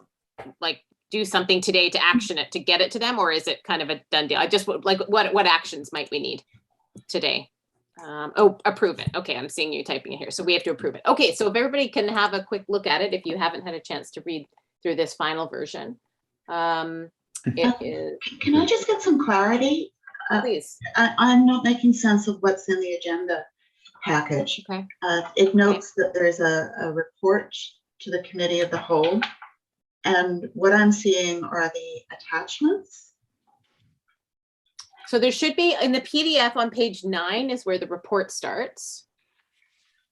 do something today to action it, to get it to them, or is it kind of a done deal? I just like, what actions might we need today? Approve it. Okay, I'm seeing you typing it here. So we have to approve it. Okay, so if everybody can have a quick look at it, if you haven't had a chance to read through this final version. It is, Can I just get some clarity? please. I'm not making sense of what's in the agenda package. Okay. It notes that there's a report to the committee of the whole. And what I'm seeing are the attachments. So there should be in the PDF on page 9 is where the report starts.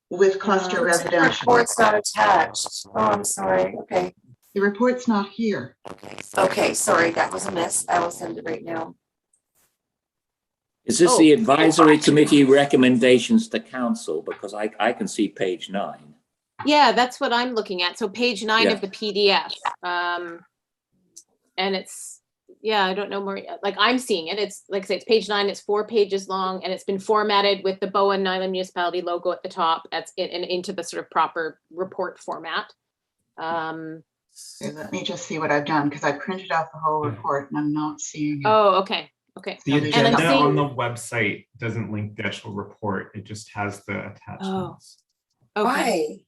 With cluster The residential. report's not attached. Oh, I'm sorry. Okay. The report's not here. Okay, sorry, that was a miss. I will send it right now. Is this Oh. the advisory committee recommendations to council? Because I can see page 9. Yeah, that's what I'm looking at. So page 9 Yeah. of the PDF. And it's, I don't know more, like I'm seeing it. It's like I say, it's page 9, it's 4 pages long and it's been formatted with the Bowen Island Municipality logo at the top. That's it, and into the sort of proper report format. Let me just see what I've done because I printed out the whole report and I'm not seeing it. Oh, okay. Okay. The And I'm agenda seeing- on the website doesn't link the actual report. It just has the attachments. Okay.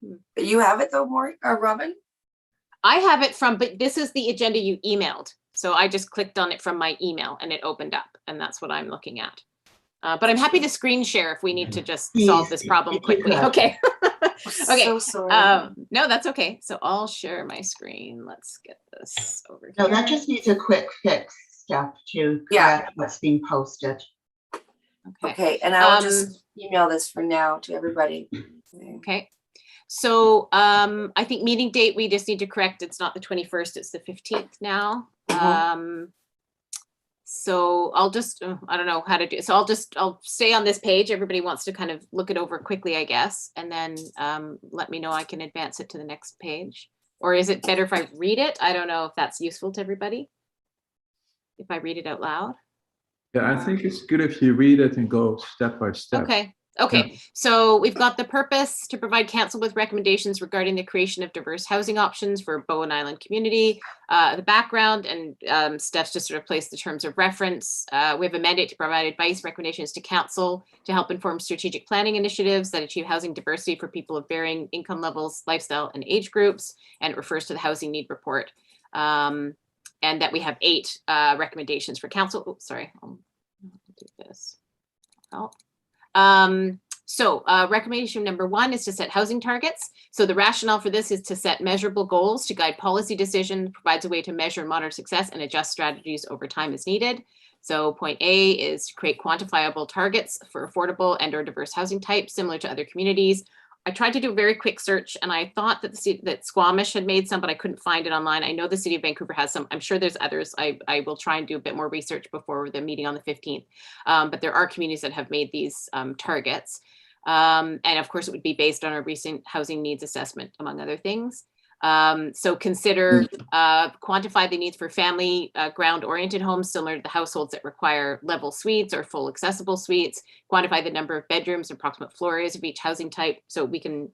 Why? But you have it though, Maureen or Robyn? I have it but this is the agenda you emailed. So I just clicked on it from my email and it opened up and that's what I'm looking at. But I'm happy to screen share if we need to just solve this problem If you quickly. could. Okay. Okay. So sorry. No, that's okay. So I'll share my screen. Let's get this over here. No, that just needs a quick fix, Steph, to correct what's being posted. Okay. Okay, and I'll just email this for now to everybody. Okay. So I think meeting date, we just need to correct. It's not the 21st, it's the 15th now. So I'll just, I don't know how to do it. So I'll stay on this page. Everybody wants to kind of look it over quickly, I guess. And then let me know I can advance it to the next page. Or is it better if I read it? I don't know if that's useful to everybody. If I read it out loud. Yeah, I think it's good if you read it and go step by step. Okay. Okay, so we've got the purpose to provide council with recommendations regarding the creation of diverse housing options for Bowen Island community. The background and Steph's just sort of placed the terms of reference. We have a mandate to provide advice, recommendations to council to help inform strategic planning initiatives that achieve housing diversity for people of varying income levels, lifestyle, and age groups. And it refers to the housing need report. And that we have 8 recommendations for council. Oh, sorry, I'll do this. Oh. Recommendation number 1 is to set housing targets. So the rationale for this is to set measurable goals to guide policy decisions, provides a way to measure and monitor success and adjust strategies over time as needed. So point A is to create quantifiable targets for affordable and or diverse housing types similar to other communities. I tried to do a very quick search and I thought that that Squamish had made some, but I couldn't find it online. I know the city of Vancouver has some. I'm sure there's others. I will try and do a bit more research before the meeting on the 15th. But there are communities that have made these targets. And of course, it would be based on a recent housing needs assessment, among other things. So consider quantify the needs for family ground-oriented homes similar to the households that require level suites or full accessible suites. Quantify the number of bedrooms, approximate floor areas of each housing type, so we can,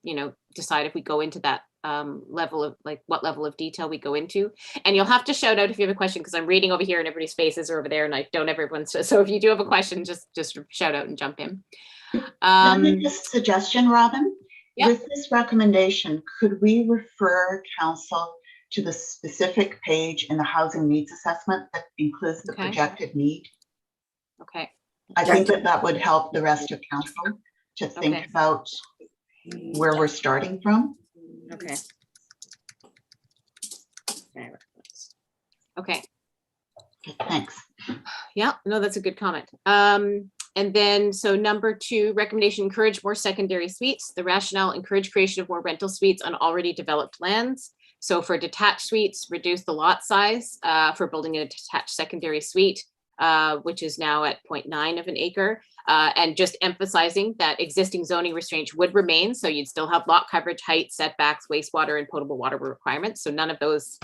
decide if we go into that level of what level of detail we go into. And you'll have to shout out if you have a question because I'm reading over here and everybody's faces are over there, and I don't have everyone's. So if you do have a question, just shout out and jump in. Can I make a suggestion, Robyn? Yep. With this recommendation, could we refer council to the specific page in the housing needs assessment that includes the projected need? Okay. I think that would help the rest of council to think about where we're starting from. Okay. Okay. Thanks. Yeah, no, that's a good comment. And then, so number 2, recommendation, encourage more secondary suites. The rationale, encourage creation of more rental suites on already developed lands. So for detached suites, reduce the lot size for building a detached secondary suite, which is now at 0.9 of an acre. And just emphasizing that existing zoning restraints would remain. So you'd still have lot coverage, height, setbacks, wastewater, and potable water requirements. So none of those,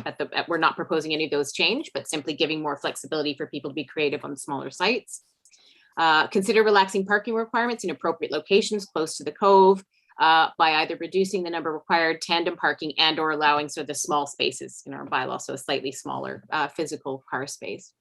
we're not proposing any of those change, but simply giving more flexibility for people to be creative on smaller sites. Consider relaxing parking requirements in appropriate locations close to the Cove by either reducing the number required tandem parking and or allowing the small spaces in our bylaw, so a slightly smaller physical car space.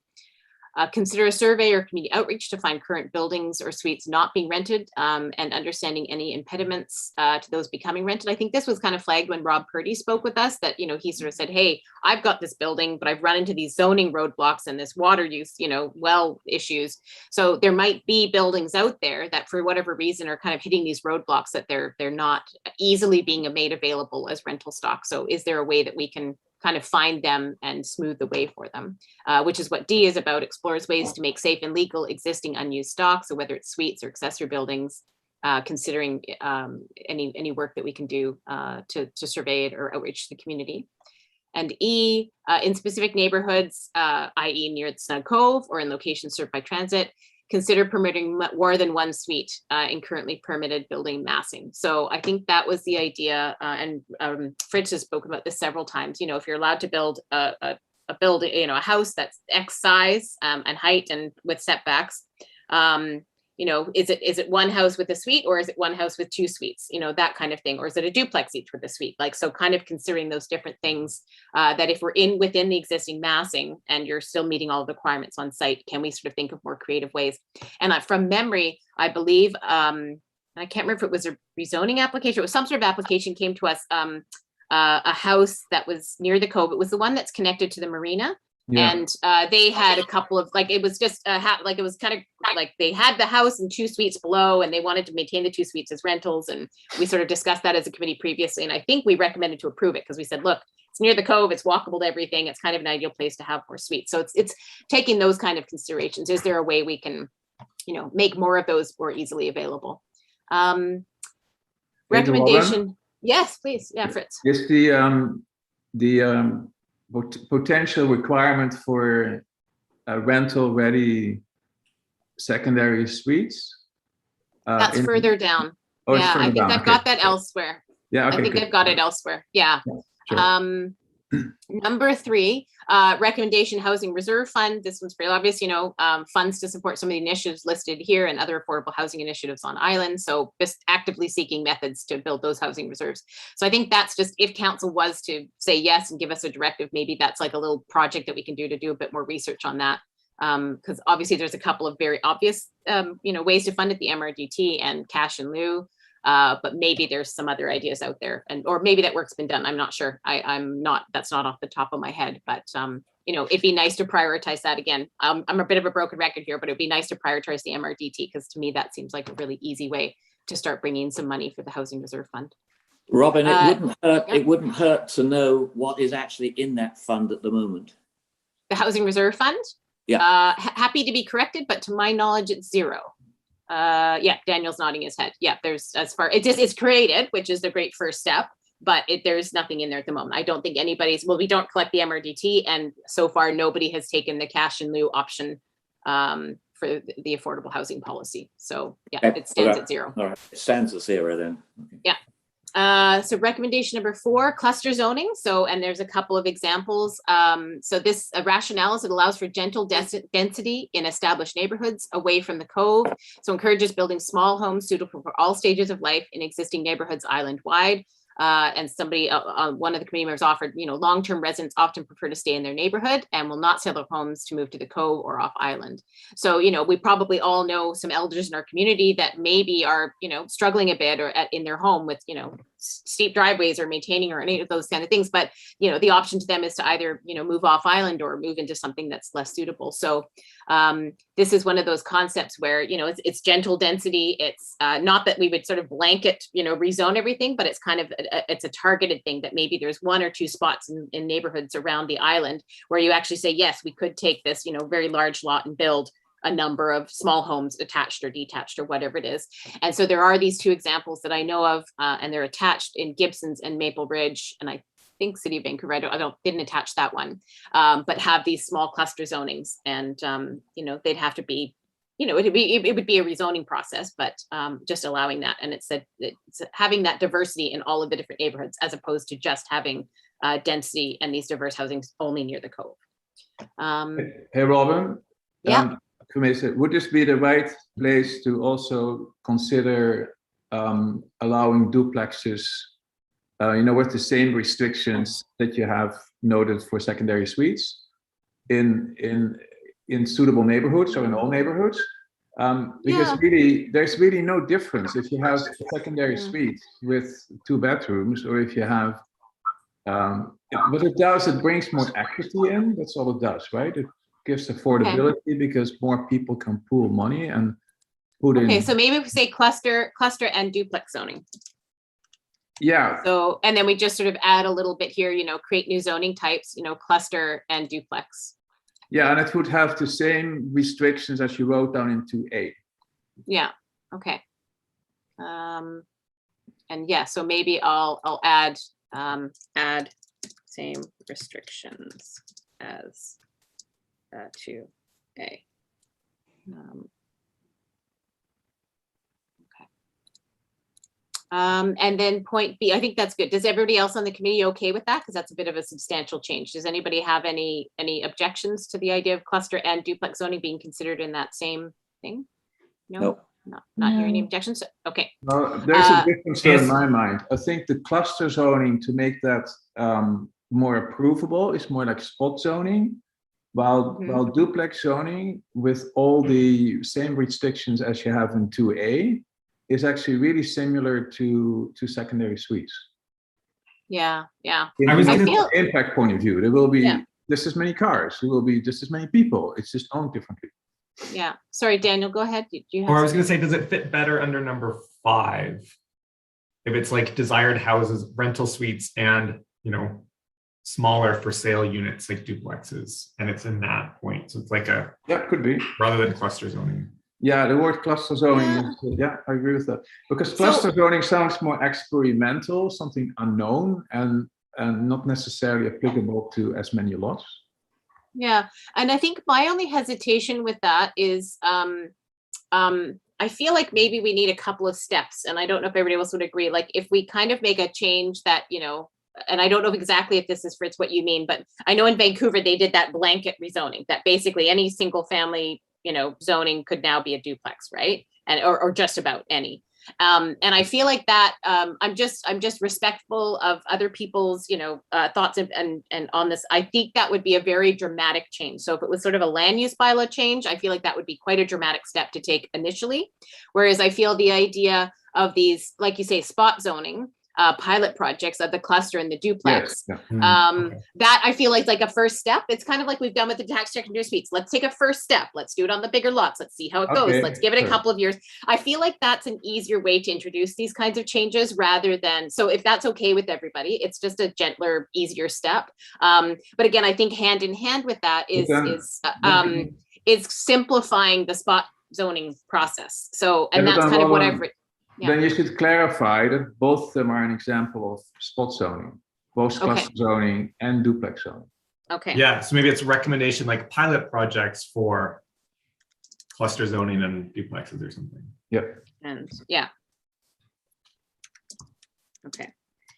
Consider a survey or community outreach to find current buildings or suites not being rented and understanding any impediments to those becoming rented. I think this was kind of flagged when Rob Purdy spoke with us that, he sort of said, hey, I've got this building, but I've run into these zoning roadblocks and this water use, well issues. So there might be buildings out there that for whatever reason are kind of hitting these roadblocks that they're not easily being made available as rental stock. So is there a way that we can kind of find them and smooth the way for them, which is what D is about, explores ways to make safe and legal existing unused stock. So whether it's suites or accessory buildings, considering any work that we can do to survey it or outreach to the community. And E, in specific neighborhoods, i.e. near the Snug Cove or in locations served by transit, consider permitting more than one suite in currently permitted building massing. So I think that was the idea, and Fritz has spoken about this several times. If you're allowed to build a building, a house that's X size and height and with setbacks, is it one house with a suite or is it one house with 2 suites? That kind of thing, or is it a duplex each with a suite? So kind of considering those different things that if we're within the existing massing and you're still meeting all the requirements on site, can we sort of think of more creative ways? And from memory, I believe, I can't remember if it was a rezoning application, it was some sort of application came to us, a house that was near the Cove. It was the one that's connected to the marina. Yeah. And they had a couple of it was just it was kind of like they had the house and 2 suites below and they wanted to maintain the 2 suites as rentals. And we sort of discussed that as a committee previously. And I think we recommended to approve it because we said, look, it's near the Cove, it's walkable to everything. It's kind of an ideal place to have more suites. So it's taking those kind of considerations. Is there a way we can, make more of those more easily available? Recommendation. Yes, please. Yeah, Fritz. Yes, the potential requirement for rental-ready secondary suites. That's further down. Oh, yeah, I think down. I've got that elsewhere. Yeah, okay, I think I've got it elsewhere. Yeah. Sure. Number 3, recommendation housing reserve fund. This one's pretty obvious, funds to support some of the initiatives listed here and other affordable housing initiatives on island. So just actively seeking methods to build those housing reserves. So I think that's just, if council was to say yes and give us a directive, maybe that's like a little project that we can do to do a bit more research on that. Because obviously there's a couple of very obvious, ways to fund it, the MRDT and cash in lieu. But maybe there's some other ideas out there, or maybe that work's been done. I'm not sure. That's not off the top of my head, but it'd be nice to prioritize that again. I'm a bit of a broken record here, but it'd be nice to prioritize the MRDT, because to me, that seems like a really easy way to start bringing some money for the Housing Reserve Fund. Robyn, Yep. it wouldn't hurt to know what is actually in that fund at the moment. The Housing Reserve Fund? Yeah. Happy to be corrected, but to my knowledge, it's 0. Yeah, Daniel's nodding his head. Yeah, it's created, which is the great first step, but there's nothing in there at the moment. I don't think we don't collect the MRDT, and so far nobody has taken the cash in lieu option for the affordable housing policy. So yeah, Okay. it stands at 0. All right, it stands at 0 then. Okay. Yeah. So recommendation number 4, cluster zoning. And there's a couple of examples. So this rationale is it allows for gentle density in established neighborhoods away from the Cove. So encourages building small homes suitable for all stages of life in existing neighborhoods island-wide. And one of the committee members offered, long-term residents often prefer to stay in their neighborhood and will not sell their homes to move to the Cove or off island. So, we probably all know some elders in our community that maybe are, struggling a bit in their home with, steep driveways or maintaining or any of those kind of things. But, the option to them is to either, move off island or move into something that's less suitable. So this is one of those concepts where, it's gentle density. It's not that we would sort of blanket, rezone everything, but it's kind of, it's a targeted thing that maybe there's 1 or 2 spots in neighborhoods around the island where you actually say, yes, we could take this, very large lot and build a number of small homes attached or detached or whatever it is. And so there are these 2 examples that I know of, and they're attached in Gibsons and Maple Ridge. And I think City of Vancouver, didn't attach that one, but have these small cluster zonings. And, they'd have to be, it would be a rezoning process, but just allowing that. And it's having that diversity in all of the different neighborhoods, as opposed to just having density and these diverse housings only near the Cove. Hey, Robyn. Yeah. Would this be the right place to also consider allowing duplexes, with the same restrictions that you have noted for secondary suites in suitable neighborhoods or in all neighborhoods? Because really, there's really no difference if you have a secondary suite with 2 bedrooms, or if you have, what it does, it brings more equity in. That's all it does, right? It gives affordability because more people can pool money and put in. Okay, so maybe we say cluster and duplex zoning. Yeah. So, and then we just sort of add a little bit here, create new zoning types, cluster and duplex. Yeah, and it would have the same restrictions as you wrote down in 2A. Yeah, okay. And yeah, so maybe I'll add same restrictions as 2A. And then point B, I think that's good. Does everybody else on the committee okay with that? Because that's a bit of a substantial change. Does anybody have any objections to the idea of cluster and duplex zoning being considered in that same thing? No, not hearing any objections. Okay. No, there's a difference there in my mind. I think the cluster zoning, to make that more approvable, is more like spot zoning, while duplex zoning with all the same restrictions as you have in 2A is actually really similar to secondary suites. Yeah. From an impact point of view, there will be just as many cars, there will be just as many people. It's just owned differently. Yeah. Sorry, Daniel, go ahead. Or I was going to say, does it fit better under number 5? If it's like desired houses, rental suites, and, smaller for sale units like duplexes, and it's in that point. So it's like could be. Rather than cluster zoning. Yeah, the word cluster zoning, I agree with that. Because cluster zoning sounds more experimental, something unknown, and not necessarily applicable to as many lots. Yeah, and I think my only hesitation with that is, I feel like maybe we need a couple of steps, and I don't know if everybody else would agree. Like if we kind of make a change that, and I don't know exactly if this is Fritz what you mean, but I know in Vancouver they did that blanket rezoning that basically any single family, zoning could now be a duplex, right? And or just about any. And I feel like that I'm just respectful of other people's thoughts and on this. I think that would be a very dramatic change. So if it was sort of a land use bylaw change, I feel like that would be quite a dramatic step to take initially. Whereas I feel the idea of these, like you say, spot zoning, pilot projects of the cluster and the duplex, Yes, yeah. that I feel like a first step. It's kind of like we've done with the tax secondary suites. Let's take a first step. Let's do it on the bigger lots. Let's see how it goes. Okay, Let's give it a sure. couple of years. I feel like that's an easier way to introduce these kinds of changes rather than, so if that's okay with everybody, it's just a gentler, easier step. But again, I think hand in hand with that is simplifying the spot zoning process. So, and Yeah, but that's kind of what I've written. Then you should clarify that both of them are an example of spot zoning, both cluster zoning and duplex zoning. Okay. Yeah, so maybe it's a recommendation like pilot projects for cluster zoning and duplexes or something. Yep. And yeah. Okay.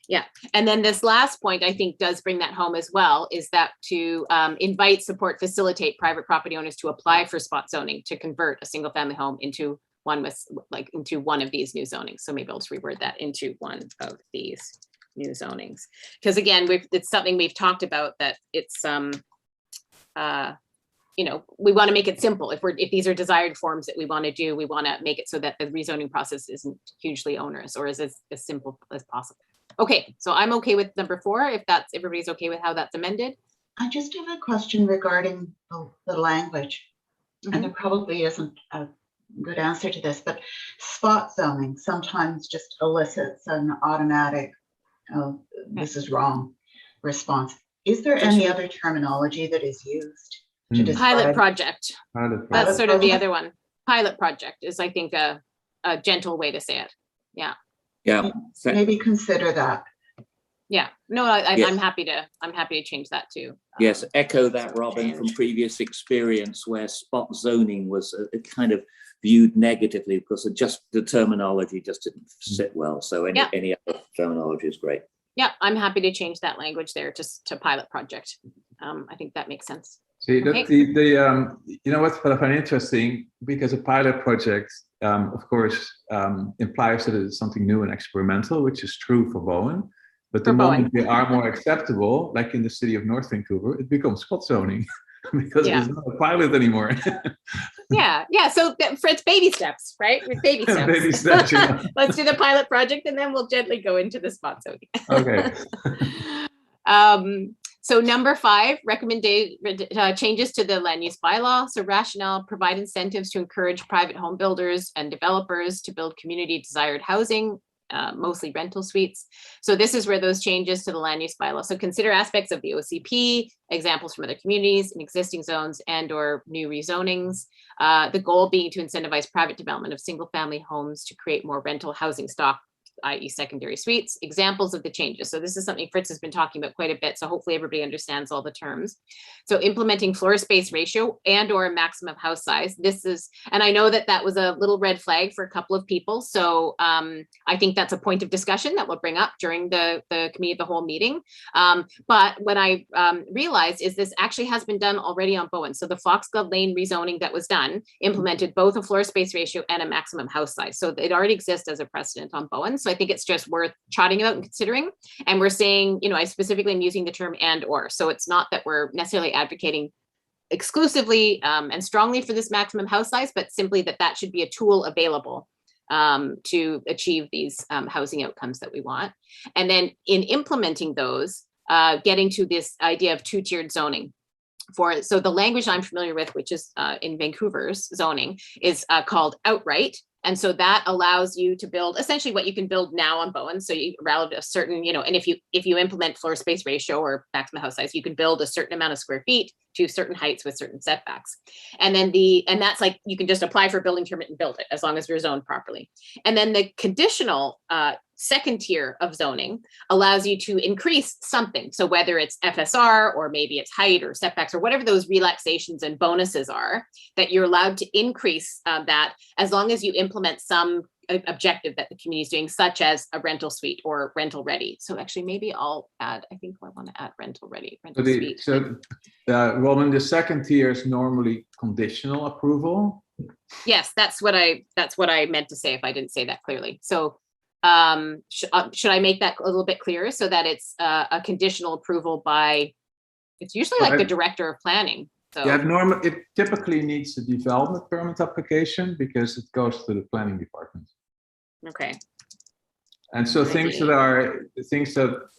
Yeah. And then this last point, I think, does bring that home as well, is that to invite, support, facilitate private property owners to apply for spot zoning to convert a single family home into one of these new zonings. So maybe I'll just reword that into one of these new zonings. Because again, it's something we've talked about, that it's we want to make it simple. If these are desired forms that we want to do, we want to make it so that the rezoning process isn't hugely onerous or is as simple as possible. Okay, so I'm okay with number 4, if everybody's okay with how that's amended. I just have a question regarding the language, and there probably isn't a good answer to this, but spot zoning sometimes just elicits an automatic, oh, this is wrong response. Is there any other terminology that is used to describe? Pilot project. That's sort of the other one. Pilot project is, I think, a gentle way to say it. Yeah. Yeah. Maybe consider that. Yeah. No, Yes. I'm happy to change that too. Yes, echo that, Robyn, from previous experience where spot zoning was kind of viewed negatively because the terminology just didn't sit well. So any other terminology is great. Yeah, I'm happy to change that language there just to pilot project. I think that makes sense. See, that you know what I find interesting, because a pilot project, of course, implies that it's something new and experimental, which is true for Bowen. But the moment they are more acceptable, like in the city of North Vancouver, it becomes spot zoning because it's not a pilot anymore. Yeah. So Fritz, baby steps, right? With baby steps. Baby steps, yeah. Let's do the pilot project and then we'll gently go into the spot zoning. Okay. So number 5, changes to the land use bylaw. So rationale, provide incentives to encourage private home builders and developers to build community desired housing, mostly rental suites. So this is where those changes to the land use bylaw. So consider aspects of the OCP, examples from other communities in existing zones and or new rezonings. The goal being to incentivize private development of single family homes to create more rental housing stock, i.e. secondary suites. Examples of the changes. So this is something Fritz has been talking about quite a bit. So hopefully everybody understands all the terms. So implementing floor space ratio and or maximum house size. This is, and I know that was a little red flag for a couple of people. So I think that's a point of discussion that we'll bring up during the committee of the whole meeting. But what I realized is this actually has been done already on Bowen. So the Foxglove Lane rezoning that was done implemented both a floor space ratio and a maximum house size. So it already exists as a precedent on Bowen. So I think it's just worth chatting about and considering. And we're saying, I specifically am using the term and or. So it's not that we're necessarily advocating exclusively and strongly for this maximum house size, but simply that should be a tool available to achieve these housing outcomes that we want. And then in implementing those, getting to this idea of 2-tiered zoning. So the language I'm familiar with, which is in Vancouver's zoning, is called outright. And so that allows you to build essentially what you can build now on Bowen. So you around a certain, and if you implement floor space ratio or maximum house size, you can build a certain amount of square feet to certain heights with certain setbacks. And then that's like, you can just apply for a building permit and build it as long as you're zoned properly. And then the conditional second tier of zoning allows you to increase something. So whether it's FSR or maybe it's height or setbacks or whatever those relaxations and bonuses are, that you're allowed to increase that as long as you implement some objective that the community is doing, such as a rental suite or rental ready. So actually, maybe I'll add, I think I want to add rental ready, rental suite. Robyn, the second tier is normally conditional approval. Yes, that's what I meant to say if I didn't say that clearly. So should I make that a little bit clearer so that it's a conditional approval by, it's usually like the director of planning. So Yeah, it typically needs a development permit application because it goes to the planning department. okay. And so things that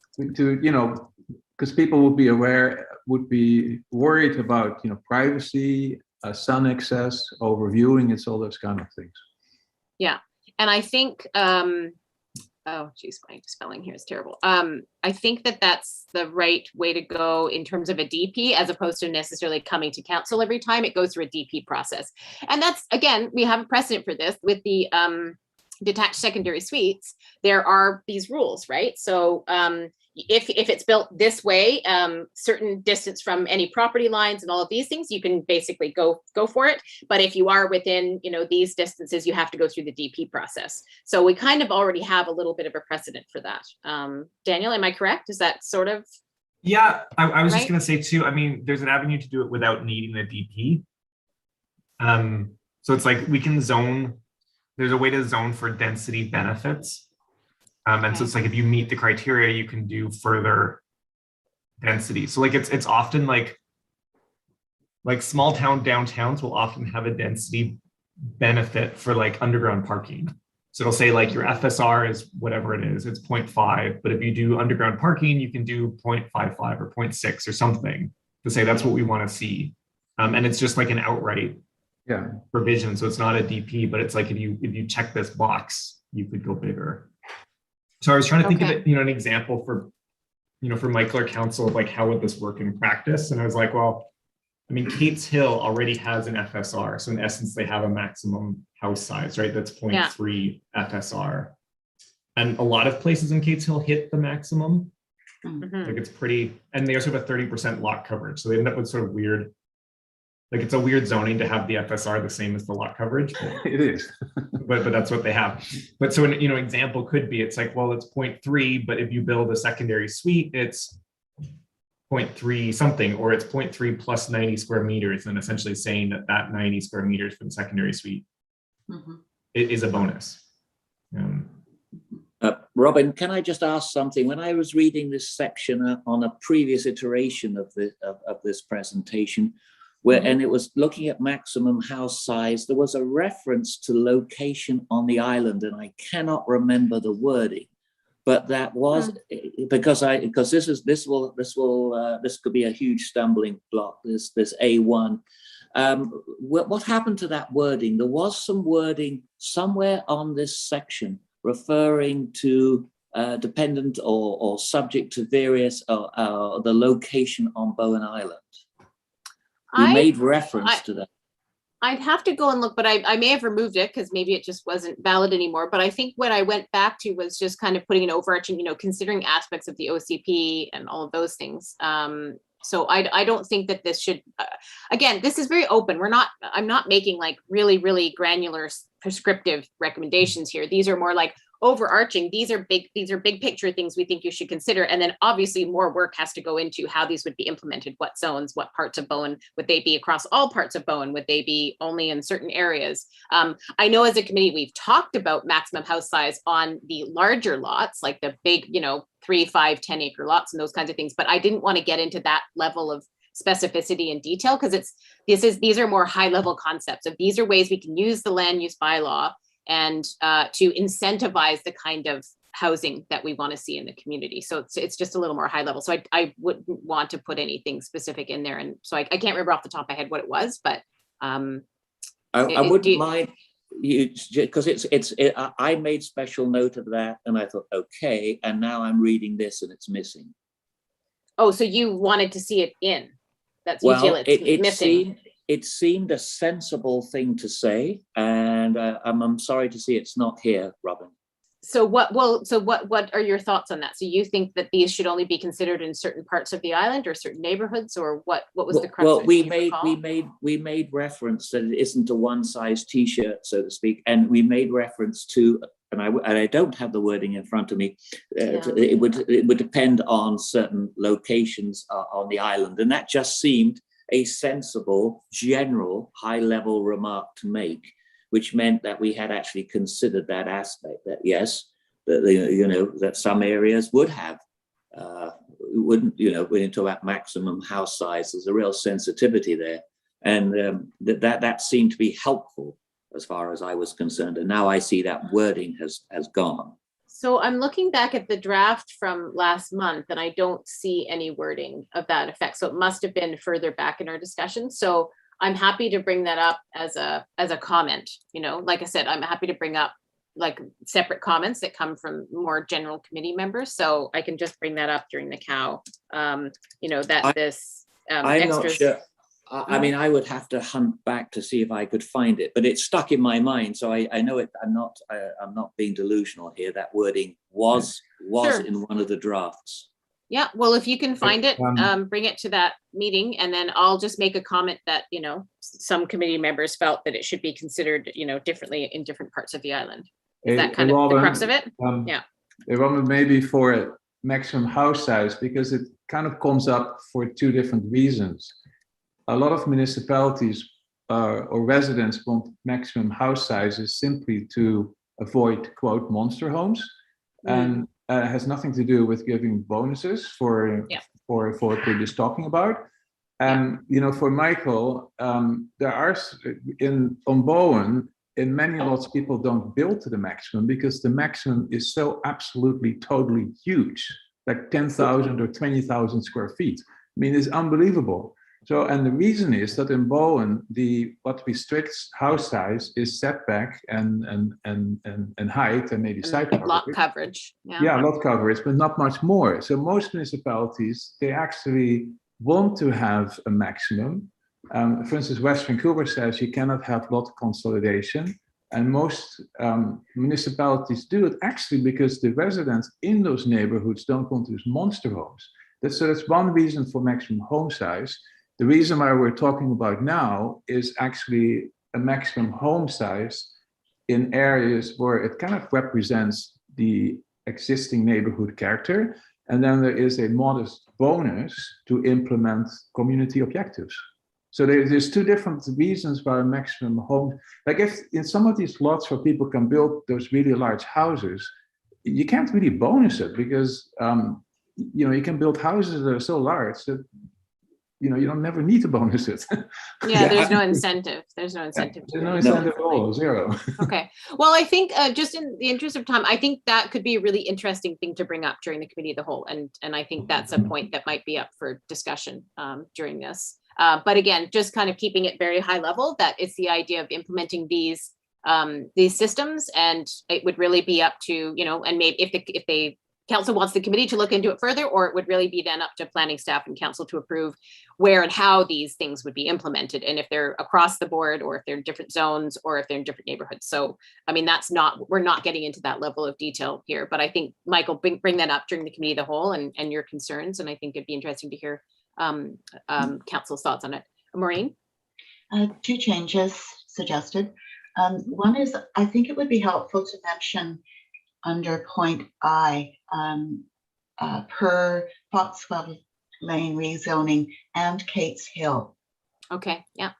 because people would be worried about, privacy, sun access, overviewing, it's all those kind of things. Yeah, and I think, oh geez, my spelling here is terrible. I think that that's the right way to go in terms of a DP, as opposed to necessarily coming to council every time. It goes through a DP process. And that's, again, we have a precedent for this with the detached secondary suites. There are these rules, right? So if it's built this way, certain distance from any property lines and all of these things, you can basically go for it. But if you are within, these distances, you have to go through the DP process. So we kind of already have a little bit of a precedent for that. Daniel, am I correct? Is that sort of? Yeah, I was right? just going to say too, I mean, there's an avenue to do it without needing a DP. So it's like we can zone, there's a way to zone for density benefits. And so it's like, if you meet the criteria, you can do further density. So like, it's often like small town downtowns will often have a density benefit for like underground parking. So it'll say like your FSR is whatever it is, it's 0.5. But if you do underground parking, you can do 0.55 or 0.6 or something to say that's what we want to see. And it's just like an outright provision. So it's not a DP, but it's like, if you check this box, you could go bigger. So I was trying to think of it, an example for, for Michael or council of like, how would this work in practice? And I was like, well, I mean, Kate's Hill already has an FSR. So in essence, they have a maximum house size, right? That's 0.3 FSR. And a lot of places in Kate's Hill hit the maximum. Like it's pretty, and they also have a 30% lot coverage. So they end up with sort of weird, like it's a weird zoning to have the FSR the same as the lot coverage. It is. but that's what they have. But so an example could be, it's like, well, it's 0.3, but if you build a secondary suite, it's 0.3 something, or it's 0.3 plus 90 square meters, and essentially saying that 90 square meters for the secondary suite it is a bonus. Robyn, can I just ask something? When I was reading this section on a previous iteration of this presentation, and it was looking at maximum house size, there was a reference to location on the island, and I cannot remember the wording, but that was because this could be a huge stumbling block. This A1. What happened to that wording? There was some wording somewhere on this section referring to dependent or subject to various the location on Bowen Island. You made reference to that. I'd have to go and look, but I may have removed it because maybe it just wasn't valid anymore. But I think what I went back to was just kind of putting an overarching, considering aspects of the OCP and all of those things. So I don't think that this should, again, this is very open. I'm not making like really, really granular prescriptive recommendations here. These are more like overarching. These are big picture things we think you should consider. And then obviously more work has to go into how these would be implemented, what zones, what parts of Bowen, would they be across all parts of Bowen? Would they be only in certain areas? I know as a committee, we've talked about maximum house size on the larger lots, like the big, 3, 5, 10 acre lots and those kinds of things. But I didn't want to get into that level of specificity and detail because these are more high level concepts. So these are ways we can use the land use bylaw and to incentivize the kind of housing that we want to see in the community. So it's just a little more high level. So I wouldn't want to put anything specific in there. And so I can't remember off the top of my head what it was, but I wouldn't mind you, because I made special note of that and I thought, okay, and now I'm reading this and it's missing. Oh, so you wanted to see it in? That's missing. It seemed a sensible thing to say, and I'm sorry to see it's not here, Robyn. So what are your thoughts on that? So you think that these should only be considered in certain parts of the island or certain neighborhoods, or what was the crux? Well, of it? we Do you made recall? reference that it isn't a one size t-shirt, so to speak, and we made reference to, and I don't have the wording in front of me. It would depend on certain locations on the island, and that just seemed a sensible, general, high-level remark to make, which meant that we had actually considered that aspect. That yes, that some areas would have. Wouldn't, we didn't talk about maximum house size. There's a real sensitivity there, and that seemed to be helpful as far as I was concerned. And now I see that wording has gone. So I'm looking back at the draft from last month, and I don't see any wording of that effect. So it must have been further back in our discussion. So I'm happy to bring that up as a comment. Like I said, I'm happy to bring up like separate comments that come from more general committee members. So I can just bring that up during the COW. I'm not sure. I mean, I would have to hunt back to see if I could find it, but it's stuck in my mind. So I know it. I'm not being delusional here. That wording was Sure. in one of the drafts. Yeah, well, if you can find it, bring it to that meeting, and then I'll just make a comment that, some committee members felt that it should be considered, differently in different parts of the island. Is that kind of the crux of it? Yeah. Robyn, maybe for maximum house size, because it kind of comes up for two different reasons. A lot of municipalities or residents want maximum house sizes simply to avoid, quote, monster homes. And it has nothing to do with giving bonuses for what we're just talking about. And, for Michael, there are on Bowen, in many lots, people don't build to the maximum because the maximum is so absolutely, totally huge, like 10,000 or 20,000 square feet. I mean, it's unbelievable. So, and the reason is that in Bowen, what restricts house size is setback and height and maybe side coverage. Lot coverage. Yeah, lot coverage, but not much more. So most municipalities, they actually want to have a maximum. For instance, West Vancouver says you cannot have lot consolidation. And most municipalities do it actually because the residents in those neighborhoods don't want these monster homes. So that's one reason for maximum home size. The reason why we're talking about now is actually a maximum home size in areas where it kind of represents the existing neighborhood character. And then there is a modest bonus to implement community objectives. So there's two different reasons why a maximum home, like if in some of these lots where people can build those really large houses, you can't really bonus it because, you can build houses that are so large that you don't never need to bonus it. Yeah, there's no incentive. There's no incentive. There's no incentive at all, zero. Okay. Well, I think just in the interest of time, I think that could be a really interesting thing to bring up during the committee of the whole. And I think that's a point that might be up for discussion during this. But again, just kind of keeping it very high level, that it's the idea of implementing these systems, and it would really be up to, and maybe if the council wants the committee to look into it further, or it would really be then up to planning staff and council to approve where and how these things would be implemented, and if they're across the board, or if they're in different zones, or if they're in different neighborhoods. So, I mean, we're not getting into that level of detail here, but I think Michael, bring that up during the committee of the whole and your concerns, and I think it'd be interesting to hear council's thoughts on it. Maureen? Two changes suggested. One is, I think it would be helpful to mention under point I, per Foxwell Lane rezoning and Kate's Hill. Okay, yeah.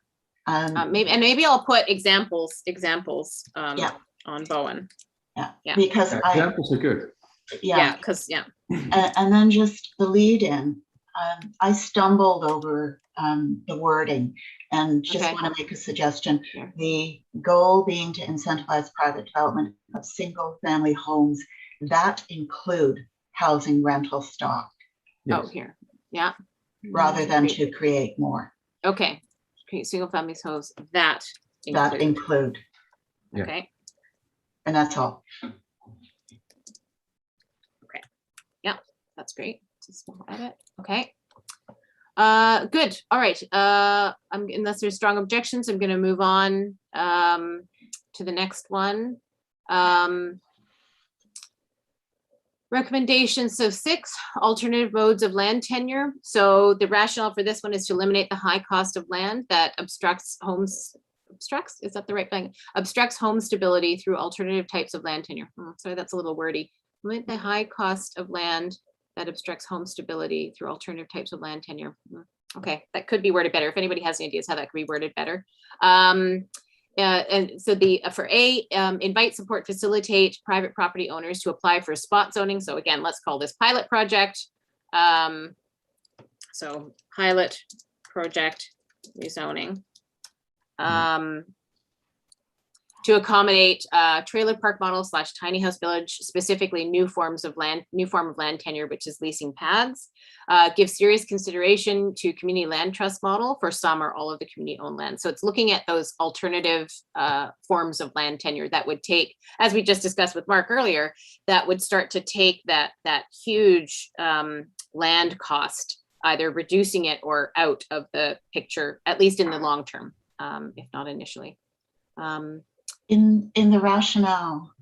Maybe I'll put examples on Bowen. Yeah, because examples are good. Yeah, because and then just the lead in. I stumbled over the wording and just want to make a suggestion. Sure. The goal being to incentivize private development of single family homes that include housing rental stock. Yes. Oh, here. Yeah. Rather than to create more. Okay. Create single family homes that include. Okay. And that's all. Okay. Yeah, that's great. It's a small edit. Okay. Good. All right. Unless there's strong objections, I'm going to move on to the next one. Recommendations, so 6 alternative modes of land tenure. So the rationale for this one is to eliminate the high cost of land that obstructs, is that the right thing? Obstructs home stability through alternative types of land tenure. Sorry, that's a little wordy. Limit the high cost of land that obstructs home stability through alternative types of land tenure. Okay, that could be worded better. If anybody has any ideas how that could be worded better. And so for A, invite, support, facilitate private property owners to apply for spot zoning. So again, let's call this pilot project. So pilot project rezoning. To accommodate trailer park model / tiny house village, specifically new form of land tenure, which is leasing pads. Give serious consideration to community land trust model for some or all of the community owned land. So it's looking at those alternative forms of land tenure that would take, as we just discussed with Mark earlier, that would start to take that huge land cost, either reducing it or out of the picture, at least in the long term, if not initially. In the rationale,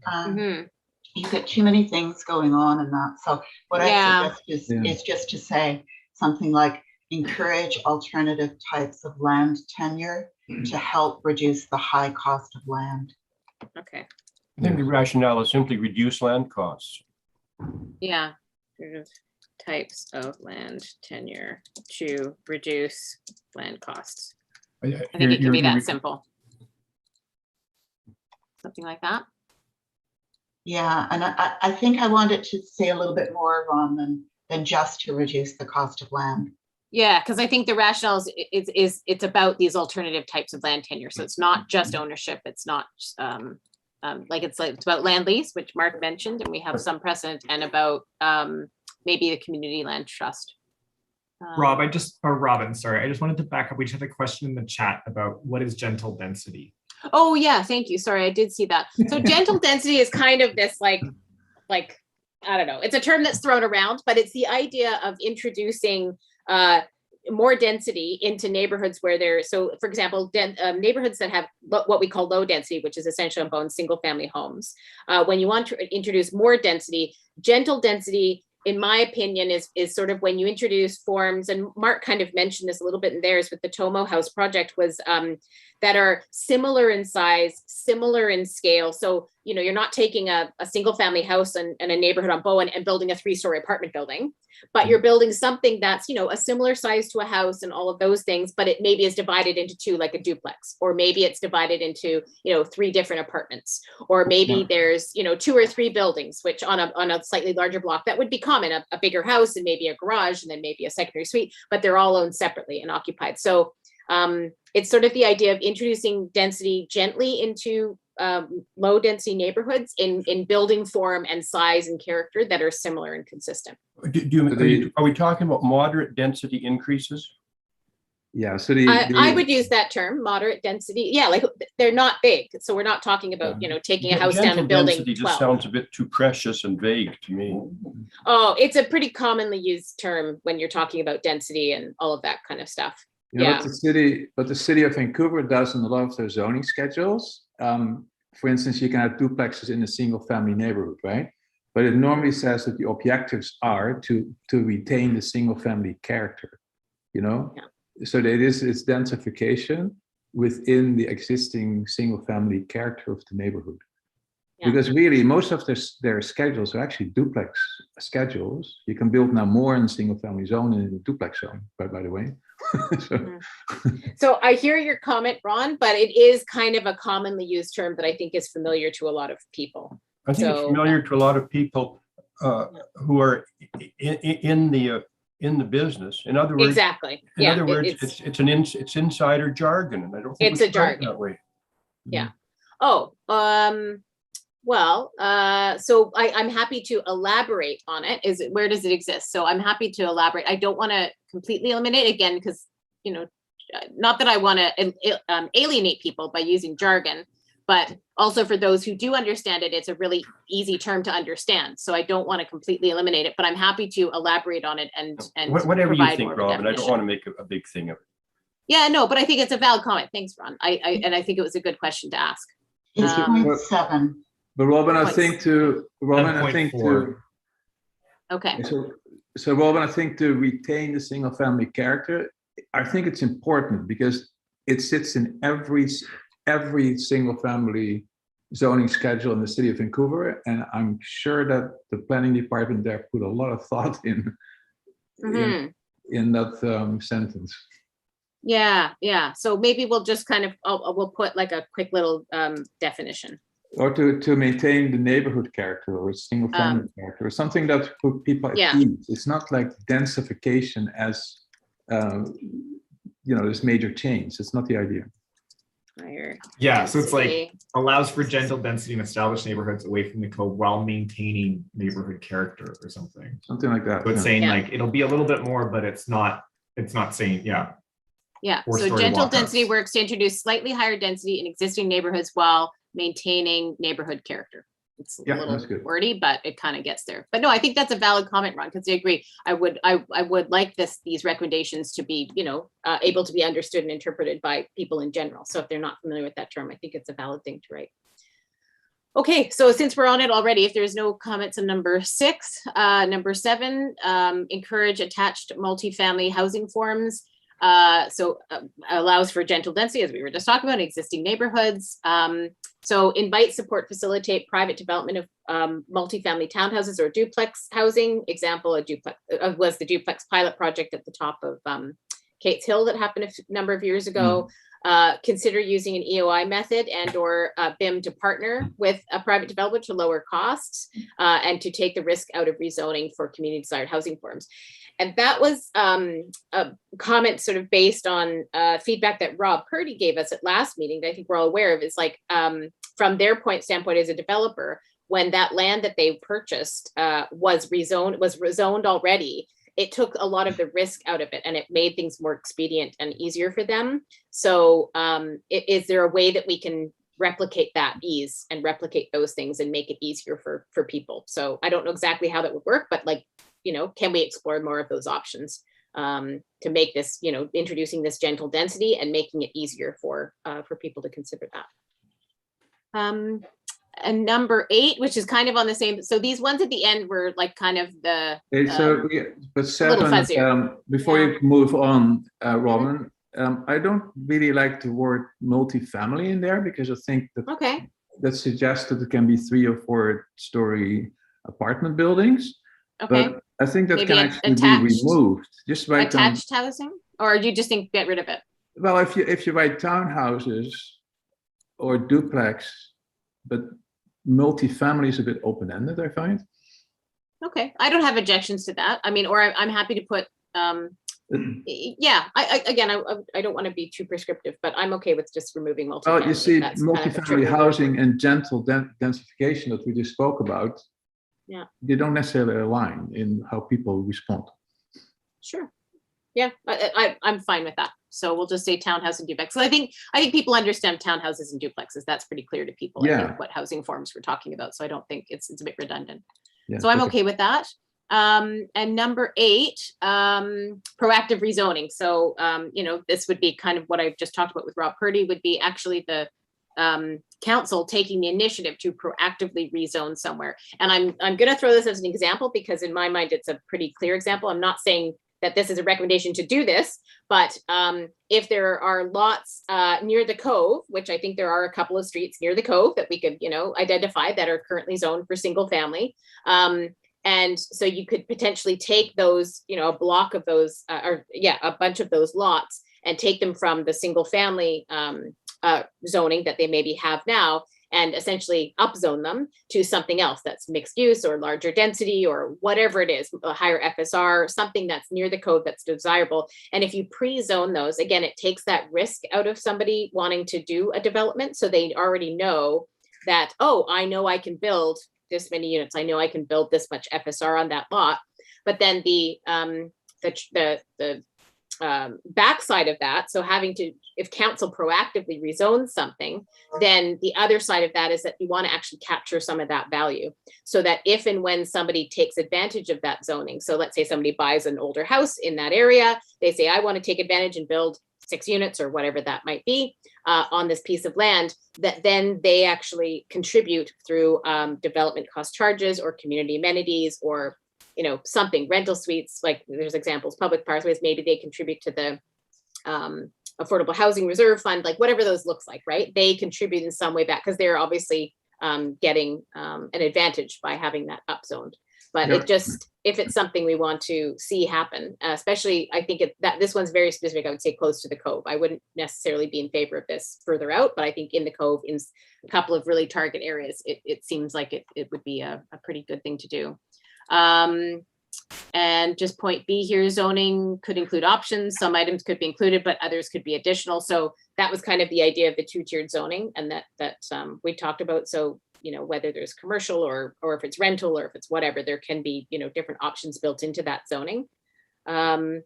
you get too many things going on in that. So what I suggest is just to say something like encourage alternative types of land tenure to help reduce the high cost of land. Okay. I think the rationale is simply reduce land costs. Yeah. Types of land tenure to reduce land costs. I think it can be that simple. Something like that. Yeah, and I think I wanted to say a little bit more, Ron, than just to reduce the cost of land. Yeah, because I think the rationale is it's about these alternative types of land tenure. So it's not just ownership. It's not it's about land lease, which Mark mentioned, and we have some precedent, and about maybe the community land trust. Robyn, sorry, I just wanted to back up. We just had a question in the chat about what is gentle density. Oh yeah, thank you. Sorry, I did see that. So gentle density is kind of this like I don't know. It's a term that's thrown around, but it's the idea of introducing more density into neighborhoods where there. So, for example, neighborhoods that have what we call low density, which is essentially on Bowen single-family homes. When you want to introduce more density, gentle density, in my opinion, is sort of when you introduce forms, and Mark kind of mentioned this a little bit in theirs with the Tomo House project, was that are similar in size, similar in scale. So, you know, you're not taking a single family house and a neighborhood on Bowen and building a 3-story apartment building, but you're building something that's, you know, a similar size to a house and all of those things, but it maybe is divided into 2, like a duplex, or maybe it's divided into, you know, 3 different apartments, or maybe there's, you know, 2 or 3 buildings, which on a slightly larger block, that would be common, a bigger house and maybe a garage and then maybe a secondary suite, but they're all owned separately and occupied. So it's sort of the idea of introducing density gently into low density neighborhoods in building form and size and character that are similar and consistent. Are we talking about moderate density increases? Yeah, so I would use that term, moderate density. Yeah, like they're not big. So we're not talking about, you know, taking a house down and building 12. Just sounds a bit too precious and vague to me. Oh, it's a pretty commonly used term when you're talking about density and all of that kind of stuff. You know, what the city of Vancouver does in a lot of their zoning schedules, for instance, you can have duplexes in a single family neighborhood, right? But it normally says that the objectives are to retain the single family character, you know? Yeah. So it's densification within the existing single family character of the neighborhood. Yeah. Because really most of their schedules are actually duplex schedules. You can build now more in the single family zone than in the duplex zone, by the way. So I hear your comment, Ron, but it is kind of a commonly used term that I think is familiar to a lot of people. I think it's familiar to a lot of people who are in the business. In other words, exactly. In other words, it's insider jargon, and I don't think it's a jargon that way. Yeah. Oh, well, so I'm happy to elaborate on it. Where does it exist? So I'm happy to elaborate. I don't want to completely eliminate, again, because, you know, not that I want to alienate people by using jargon, but also for those who do understand it, it's a really easy term to understand. So I don't want to completely eliminate it, but I'm happy to elaborate on it and whatever you think, Robyn. I don't want to make a big thing of it. Yeah, no, but I think it's a valid comment. Thanks, Ron. And I think it was a good question to ask. It's 0.7. But Robyn, I think to Okay. So Robyn, I think to retain the single family character, I think it's important because it sits in every single family zoning schedule in the city of Vancouver. And I'm sure that the planning department there put a lot of thought in that sentence. Yeah. So maybe we'll just kind of, we'll put like a quick little definition. Or to maintain the neighborhood character or single family character or something that put people at ease. It's not like densification as, this major change. It's not the idea. Yeah, so it's like allows for gentle density in established neighborhoods away from the cove while maintaining neighborhood character or something. Something like that. But saying like it'll be a little bit more, but it's not saying, Yeah, so gentle density works to introduce slightly higher density in existing neighborhoods while maintaining neighborhood character. It's a little wordy, but it kind of gets there. But no, I think that's a valid comment, Ron, because I agree. I would like these recommendations to be, able to be understood and interpreted by people in general. So if they're not familiar with that term, I think it's a valid thing to write. Okay, so since we're on it already, if there's no comments on number 6, number 7, encourage attached multifamily housing forms. Allows for gentle density, as we were just talking about, in existing neighborhoods. So invite, support, facilitate private development of multifamily townhouses or duplex housing. Example, a duplex was the duplex pilot project at the top of Kate's Hill that happened a number of years ago. Consider using an EOI method and or BIM to partner with a private developer to lower costs and to take the risk out of rezoning for community desired housing forms. And that was a comment sort of based on feedback that Rob Purdy gave us at last meeting that I think we're all aware of. Is like from their standpoint as a developer, when that land that they purchased was rezoned already, it took a lot of the risk out of it and it made things more expedient and easier for them. So is there a way that we can replicate that ease and replicate those things and make it easier for people? So I don't know exactly how that would work, but like, can we explore more of those options to make this, introducing this gentle density and making it easier for people to consider that. And number 8, which is kind of on the same. So these ones at the end were like kind of the but 7, before you move on, Robyn, I don't really like the word multifamily in there because I think that that suggests that it can be 3 or 4 story apartment buildings. Okay. But I think that maybe can actually be removed. Just write attached housing, or do you just think get rid of it? Well, if you write townhouses or duplex, but multifamily is a bit open-ended, I find. Okay, I don't have objections to that. I mean, or I'm happy to put. Yeah, I don't want to be too prescriptive, but I'm okay with just removing multifamily. Well, you see, multifamily housing and gentle densification that we just spoke about. Yeah, they don't necessarily align in how people respond. Sure. Yeah, I'm fine with that. So we'll just say townhouse and duplex. So I think people understand townhouses and duplexes. That's pretty clear to people. I think what housing forms we're talking about. So I don't think it's a bit redundant. Yeah, so I'm okay with that. And number 8, proactive rezoning. So this would be kind of what I've just talked about with Rob Purdy, would be actually the council taking the initiative to proactively rezone somewhere. And I'm going to throw this as an example because in my mind it's a pretty clear example. I'm not saying that this is a recommendation to do this, but if there are lots near the Cove, which I think there are a couple of streets near the Cove that we could identify that are currently zoned for single family, and so you could potentially take those, a block of those, a bunch of those lots and take them from the single family zoning that they maybe have now and essentially upzone them to something else that's mixed use or larger density or whatever it is, a higher FSR, something that's near the code that's desirable. And if you pre-zone those, again, it takes that risk out of somebody wanting to do a development. So they already know that, oh, I know I can build this many units. I know I can build this much FSR on that lot. But then the backside of that, so if council proactively rezones something, then the other side of that is that you want to actually capture some of that value so that if and when somebody takes advantage of that zoning, so let's say somebody buys an older house in that area, they say, I want to take advantage and build 6 units or whatever that might be on this piece of land, that then they actually contribute through development cost charges or community amenities or something, rental suites, like there's examples, public pathways, maybe they contribute to the affordable housing reserve fund, like whatever those looks like, right? They contribute in some way back because they're obviously getting an advantage by having that upzoned. But Yep. it just, if it's something we want to see happen, especially, I think that this one's very specific, I would say close to the Cove. I wouldn't necessarily be in favor of this further out, but I think in the Cove, in a couple of really target areas, it seems like it would be a pretty good thing to do. And just point B here, zoning could include options. Some items could be included, but others could be additional. So that was kind of the idea of the two-tiered zoning, and that we talked about. So, whether there's commercial or if it's rental or if it's whatever, there can be, different options built into that zoning. And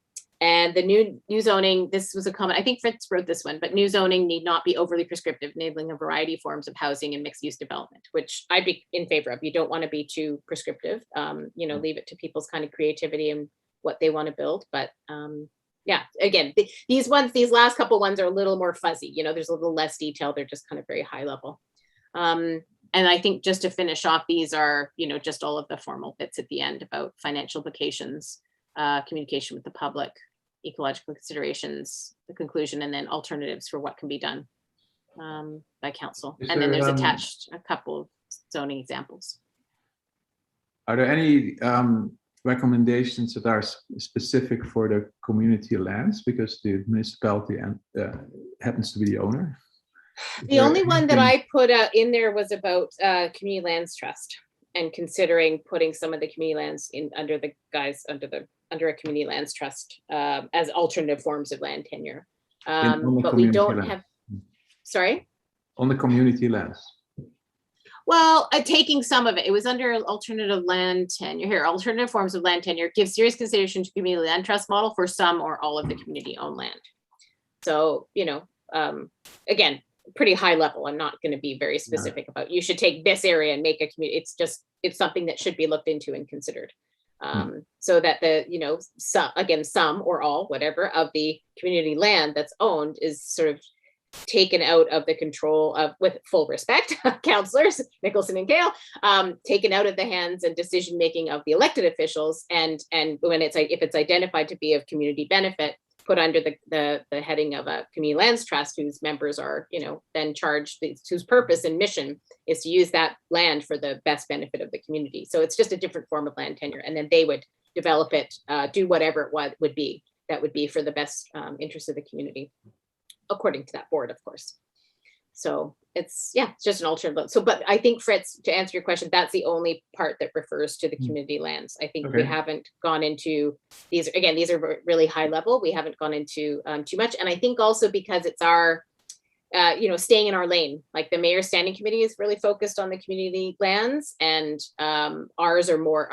the new zoning, this was a comment, I think Fritz wrote this one, but new zoning need not be overly prescriptive, enabling a variety of forms of housing and mixed use development, which I'd be in favor of. You don't want to be too prescriptive, leave it to people's kind of creativity and what they want to build. But yeah, again, these last couple ones are a little more fuzzy, there's a little less detail. They're just kind of very high level. And I think just to finish off, these are, just all of the formal bits at the end about financial implications, communication with the public, ecological considerations, the conclusion, and then alternatives for what can be done by council. And then there's attached a couple of zoning examples. Are there any recommendations that are specific for the community lands because the municipality happens to be the owner? The only one that I put in there was about community lands trust and considering putting some of the community lands in under a community lands trust as alternative forms of land tenure. But we don't have, sorry? On the community lands. Well, taking some of it, it was under alternative land tenure here. Alternative forms of land tenure give serious consideration to community land trust model for some or all of the community owned land. So, again, pretty high level. I'm not going to be very specific about, you should take this area and make a community. It's something that should be looked into and considered. So that some or all, whatever, of the community land that's owned is sort of taken out of the control of, with full respect, councillors, Nicholson and Kale, taken out of the hands and decision-making of the elected officials. And when if it's identified to be of community benefit, put under the heading of a community lands trust, whose members are, then charged, whose purpose and mission is to use that land for the best benefit of the community. So it's just a different form of land tenure. And then they would develop it, do whatever it would be for the best interest of the community, according to that board, of course. So it's just an alternative. So, but I think, Fritz, to answer your question, that's the only part that refers to the community lands. I think we haven't gone into these. Again, these are really high level. We haven't gone into too much. And I think also because it's our, staying in our lane, like the mayor's standing committee is really focused on the community lands, and ours are more,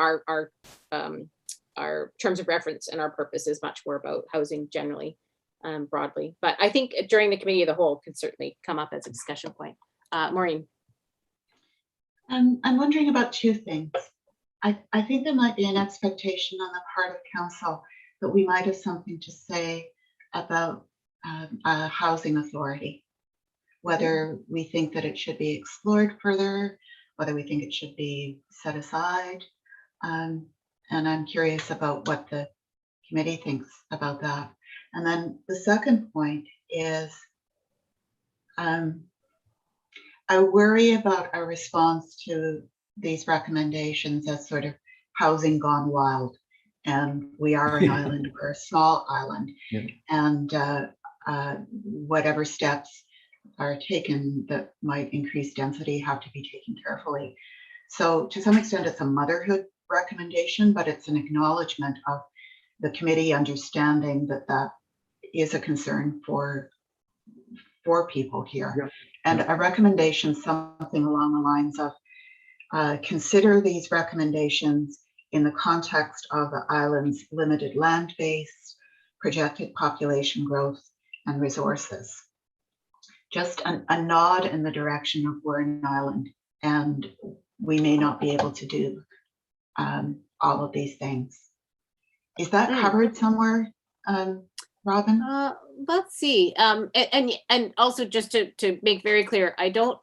our terms of reference and our purpose is much more about housing generally. Broadly, but I think during the committee of the whole could certainly come up as a discussion point. Maureen. I'm wondering about two things. I think there might be an expectation on the part of council that we might have something to say about a housing authority, whether we think that it should be explored further, whether we think it should be set aside. And I'm curious about what the committee thinks about that. And then the second point is, I worry about our response to these recommendations as sort of housing gone wild. And we are an island, we're a small island. And whatever steps are taken that might increase density have to be taken carefully. So to some extent, it's a motherhood recommendation, but it's an acknowledgement of the committee understanding that that is a concern for people here. And a recommendation, something along the lines of consider these recommendations in the context of the island's limited land base, projected population growth, and resources. Just a nod in the direction of we're an island, and we may not be able to do all of these things. Is that covered somewhere? Robyn? Let's see. And also just to make very clear, I don't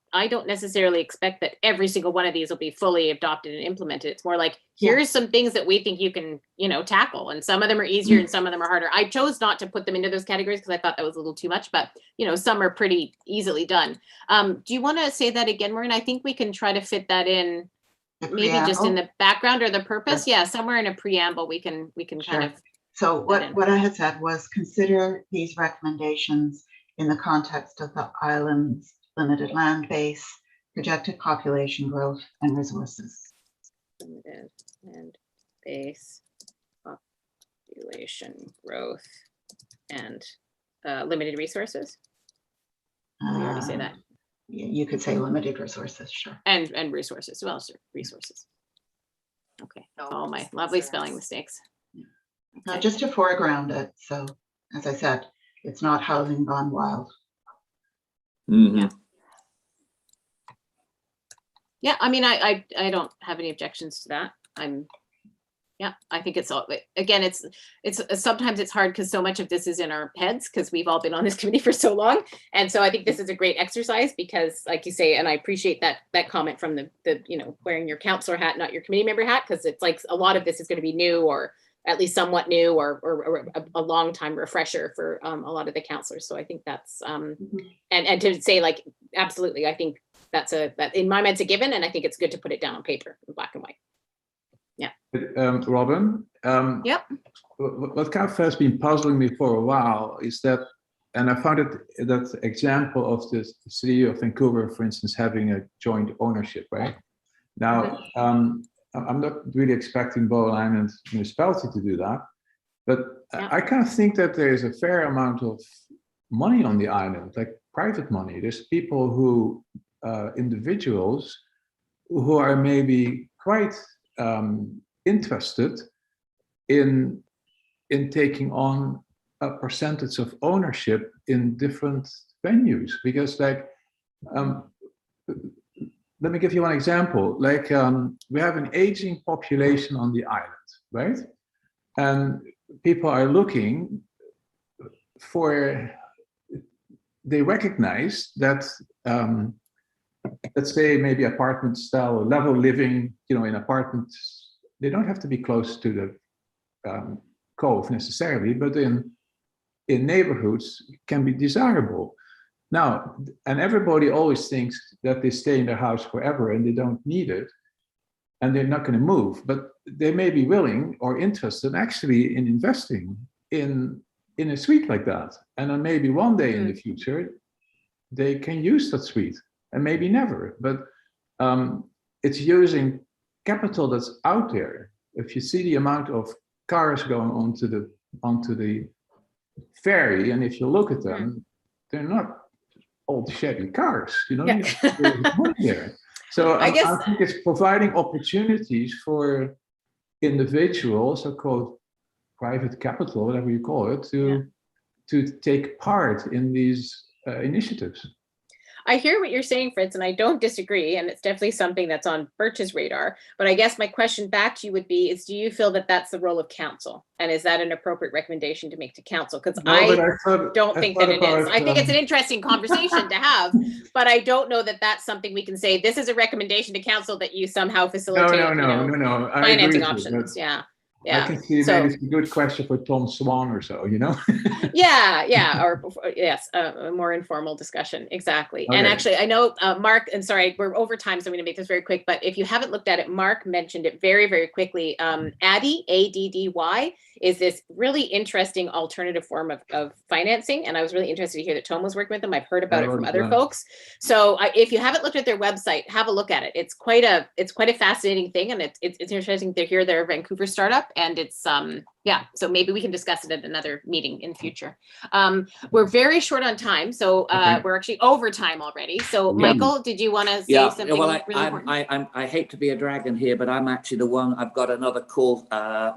necessarily expect that every single one of these will be fully adopted and implemented. It's more like, Yeah. here's some things that we think you can, tackle, and some of them are easier and some of them are harder. I chose not to put them into those categories because I thought that was a little too much, but some are pretty easily done. Do you want to say that again, Maureen? I think we can try to fit that in, The maybe just in preamble? the background or the purpose. Yeah, somewhere in a preamble, we can kind Sure. of. So that in. what I had said was consider these recommendations in the context of the island's limited land base, projected population growth, and resources. Limited land base, population growth, and limited resources. Did we already say that? You could say limited resources, sure. And resources. Well, sure, resources. Okay. All my lovely spelling mistakes. Now, Okay. just to foreground it, so as I said, it's not housing gone wild. Mhm. Yeah, I mean, I don't have any objections to that. I think it's all, again, it's sometimes it's hard because so much of this is in our heads because we've all been on this committee for so long. And so I think this is a great exercise because, like you say, and I appreciate that comment from the wearing your counselor hat, not your committee member hat, because it's like a lot of this is going to be new, or at least somewhat new, or a long time refresher for a lot of the counselors. So I think that's and to say, like, absolutely, I think that in my mind it's a given, and I think it's good to put it down on paper in black and white. Robyn, Yep. what kind of has been puzzling me for a while is that, and I found that example of the city of Vancouver, for instance, having a joint ownership, right? Now, I'm not really expecting Bowen Island municipality to do that, but I kind of think that there is a fair amount of money on the island, like private money. There's people who, individuals, who are maybe quite interested in taking on a percentage of ownership in different venues, because, like, let me give you one example. Like, we have an aging population on the island, right? And people are looking for, they recognize that, let's say maybe apartment style or level living, in apartments, they don't have to be close to the Cove necessarily, but in neighborhoods can be desirable. Now, and everybody always thinks that they stay in their house forever and they don't need it and they're not going to move, but they may be willing or interested actually in investing in a suite like that. And then maybe one day in the future, they can use that suite, and maybe never, but it's using capital that's out there. If you see the amount of cars going onto the ferry, and if you look at them, they're not old shabby cars, there's money there. So I think it's providing opportunities for individuals, so-called private capital, whatever you call it, to take part in these initiatives. I hear what you're saying, Fritz, and I don't disagree. And it's definitely something that's on Birch's radar. But I guess my question back to you would be, do you feel that that's the role of council? And is that an appropriate recommendation to make to council? Because I don't think that it is. I think it's an interesting conversation to have, but I don't know that that's something we can say, this is a recommendation to council that you somehow facilitate no. financing options. Yeah. I can see maybe it's a good question for Tom Swan or so, Yeah, or yes, a more informal discussion, exactly. Okay. And actually, I know Mark, and sorry, we're over time, so I'm going to make this very quick, but if you haven't looked at it, Mark mentioned it very, very quickly. ADDY, ADDY, is this really interesting alternative form of financing, and I was really interested to hear that Tom was working with them. I've heard about it from other folks. So if you haven't looked at their website, have a look at it. It's quite a fascinating thing, and it's interesting to hear their Vancouver startup. And it's so maybe we can discuss it at another meeting in the future. We're very short on time, so we're actually over time already. So Michael, did you want to say something? Well, really important? I hate to be a dragon here, but I'm actually the one. I've got another call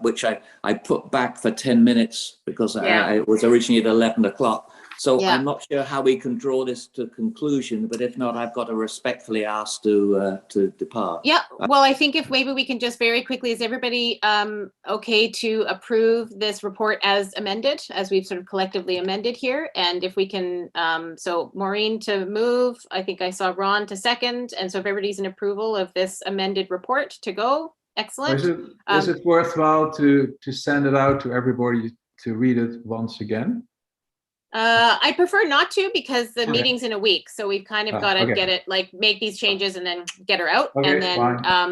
which I put back for 10 minutes because it was originally at 11 o'clock. So Yeah. I'm not sure how we can draw this to conclusion, but if not, I've got to respectfully ask to depart. Yeah, well, I think if maybe we can just very quickly, is everybody okay to approve this report as amended, as we've sort of collectively amended here? And if we can, so Maureen to move, I think I saw Ron to second. And so if everybody's in approval of this amended report to go, excellent. Is it worthwhile to send it out to everybody to read it once again? I prefer not to, because the Okay. meeting's in a week, so we've kind of got to okay. get it, like, make these changes and then get her out. Okay, And then,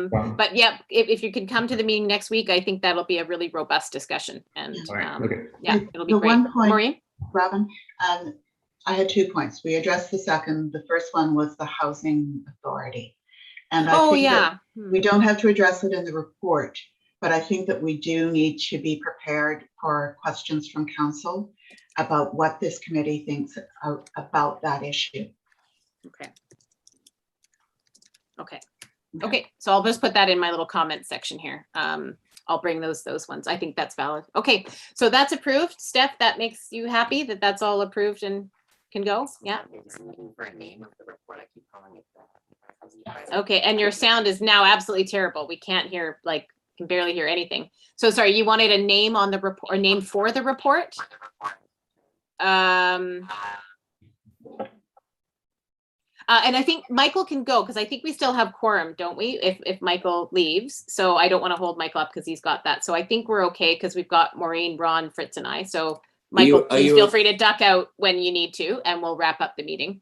fine. but yeah, if you can come to the meeting next week, I think that'll be a really robust discussion. And All right, okay. yeah, it'll be The great. one point- Maureen? Robyn, I had 2 points. We addressed the second. The first one was the housing authority. And I Oh, think that yeah. we don't have to address it in the report, but I think that we do need to be prepared for questions from council about what this committee thinks about that issue. Okay. Okay, so I'll just put that in my little comment section here. I'll bring those ones. I think that's valid. Okay, so that's approved. Steph, that makes you happy that that's all approved and can go? Yeah. Okay, and your sound is now absolutely terrible. We can't hear, like, can barely hear anything. So sorry, you wanted a name on the report, or name for the report? And I think Michael can go, because I think we still have quorum, don't we? If Michael leaves, so I don't want to hold Michael up because he's got that. So I think we're okay because we've got Maureen, Ron, Fritz, and I. So Michael, please feel free to duck out when you need to, and we'll wrap up the meeting.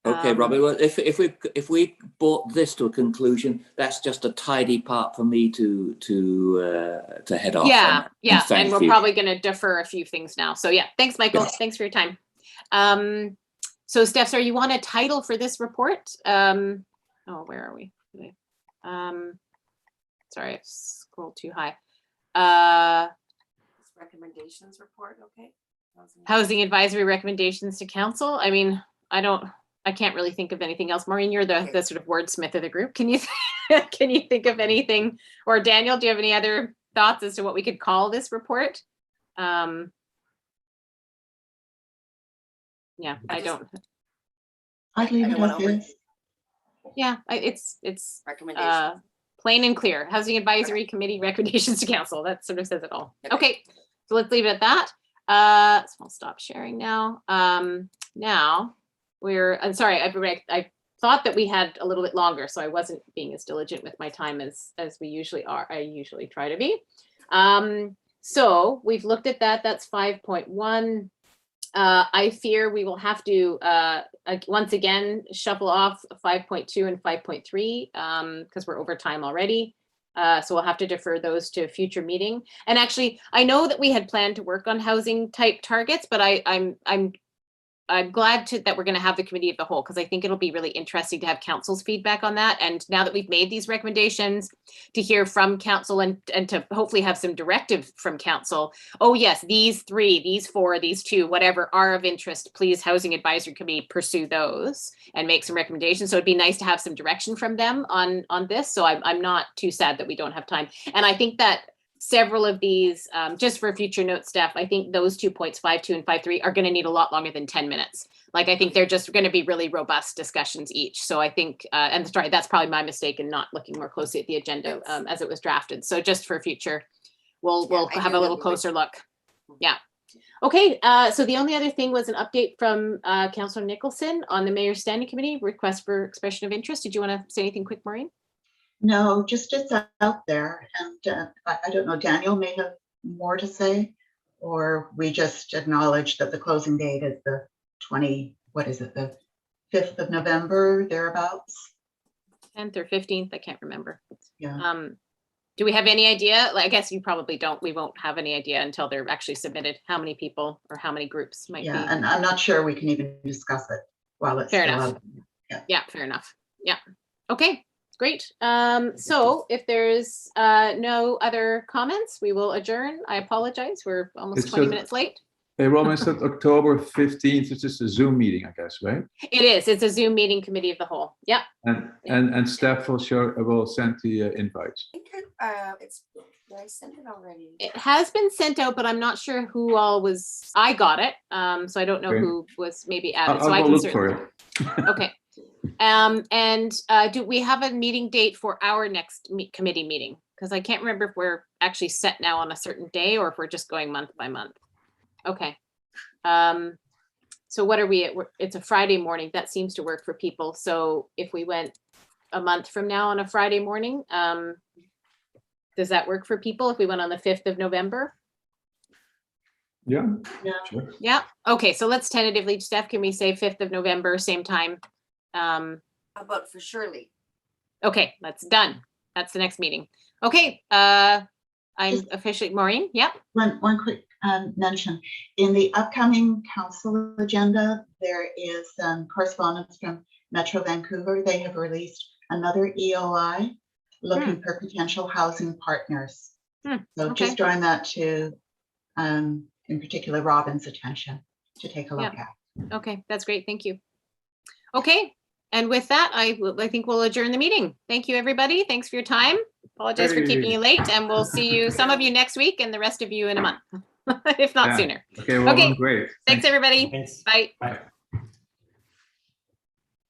Okay, Robyn. Well, if we brought this to a conclusion, that's just a tidy part for me to head off. Yeah, yeah, thank and we're you. probably going to defer a few things now. So yeah, thanks, Michael. Yes. Thanks for your time. So Steph, sorry, you want a title for this report? Oh, where are we? Sorry, I scrolled too high. Recommendations report, okay? Housing advisory recommendations to council. I mean, I can't really think of anything else. Maureen, you're the sort of wordsmith of the group. Can you can you think of anything? Or Daniel, do you have any other thoughts as to what we could call this report? Yeah, I don't. I'd leave it as is. Yeah, it's Recommendations. plain and clear. Housing Advisory Committee recommendations to council. That sort of says it all. Okay, so let's leave it at that. So I'll stop sharing now. Now I'm sorry, everybody. I thought that we had a little bit longer, so I wasn't being as diligent with my time as we usually are. I usually try to be. So we've looked at that. That's 5.1. I fear we will have to once again shuffle off 5.2 and 5.3 because we're over time already. So we'll have to defer those to a future meeting. And actually, I know that we had planned to work on housing type targets, but I'm glad that we're going to have the committee of the whole, because I think it'll be really interesting to have council's feedback on that. And now that we've made these recommendations, to hear from council and to hopefully have some directive from council. Oh yes, these 3, these 4, these 2, whatever are of interest, please Housing Advisory Committee pursue those and make some recommendations. So it'd be nice to have some direction from them on this. So I'm not too sad that we don't have time. And I think that several of these, just for future note staff, I think those 2 points, 5.2 and 5.3, are going to need a lot longer than 10 minutes. Like, I think they're just going to be really robust discussions each. So I think, and sorry, that's probably my mistake in not looking more closely at the agenda as it was drafted. So just for future, we'll have a little closer look. Yeah. Okay. So the only other thing was an update from Councillor Nicholson on the Mayor's Standing Committee request for expression of interest. Did you want to say anything quick, Maureen? No, just it's out there. And I don't know, Daniel may have more to say, or we just acknowledge that the closing date is the 5th of November, thereabouts. 10th or 15th, I can't remember. Yeah. Do we have any idea? Like, I guess you probably don't. We won't have any idea until they're actually submitted, how many people or how many groups might be. Yeah, and I'm not sure we can even discuss it while it's Fair still enough. out. Yeah, fair enough. Yeah. Okay, great. So if there's no other comments, we will adjourn. I apologize. We're almost It's 20 just- minutes late. Hey, Robyn, said October 15th. It's just a Zoom meeting, I guess, right? It is. It's a Zoom meeting, committee of the whole. Yep. And staff will send the invites. I think it's Yeah, I sent it already. It has been sent out, but I'm not sure who all was, I got it. So I don't know Okay. who was maybe added. So I'll I go can look certainly. for it. Okay. Do we have a meeting date for our next committee meeting? Because I can't remember if we're actually set now on a certain day or if we're just going month by month. Okay. So what are we at? It's a Friday morning. That seems to work for people. So if we went a month from now on a Friday morning, does that work for people if we went on the 5th of November? Yeah. Yeah. Sure. Yeah. Okay. So let's tentatively, Steph, can we say 5th of November, same time? How about for Shirley? Okay, that's done. That's the next meeting. Okay. I'm officially Maureen. Yep. One quick mention. In the upcoming council agenda, there is correspondence from Metro Vancouver. They have released another EOI looking for potential housing partners. So okay. just drawing that to, in particular, Robyn's attention to take a look at. Okay, that's great. Thank you. Okay. And with that, I think we'll adjourn the meeting. Thank you, everybody. Thanks for your time. Apologize for keeping you late, and we'll see you, some of you next week and the rest of you in a month, if not Yeah. sooner. Okay, well, Okay. great. Thanks, everybody. Thanks. Bye. Bye.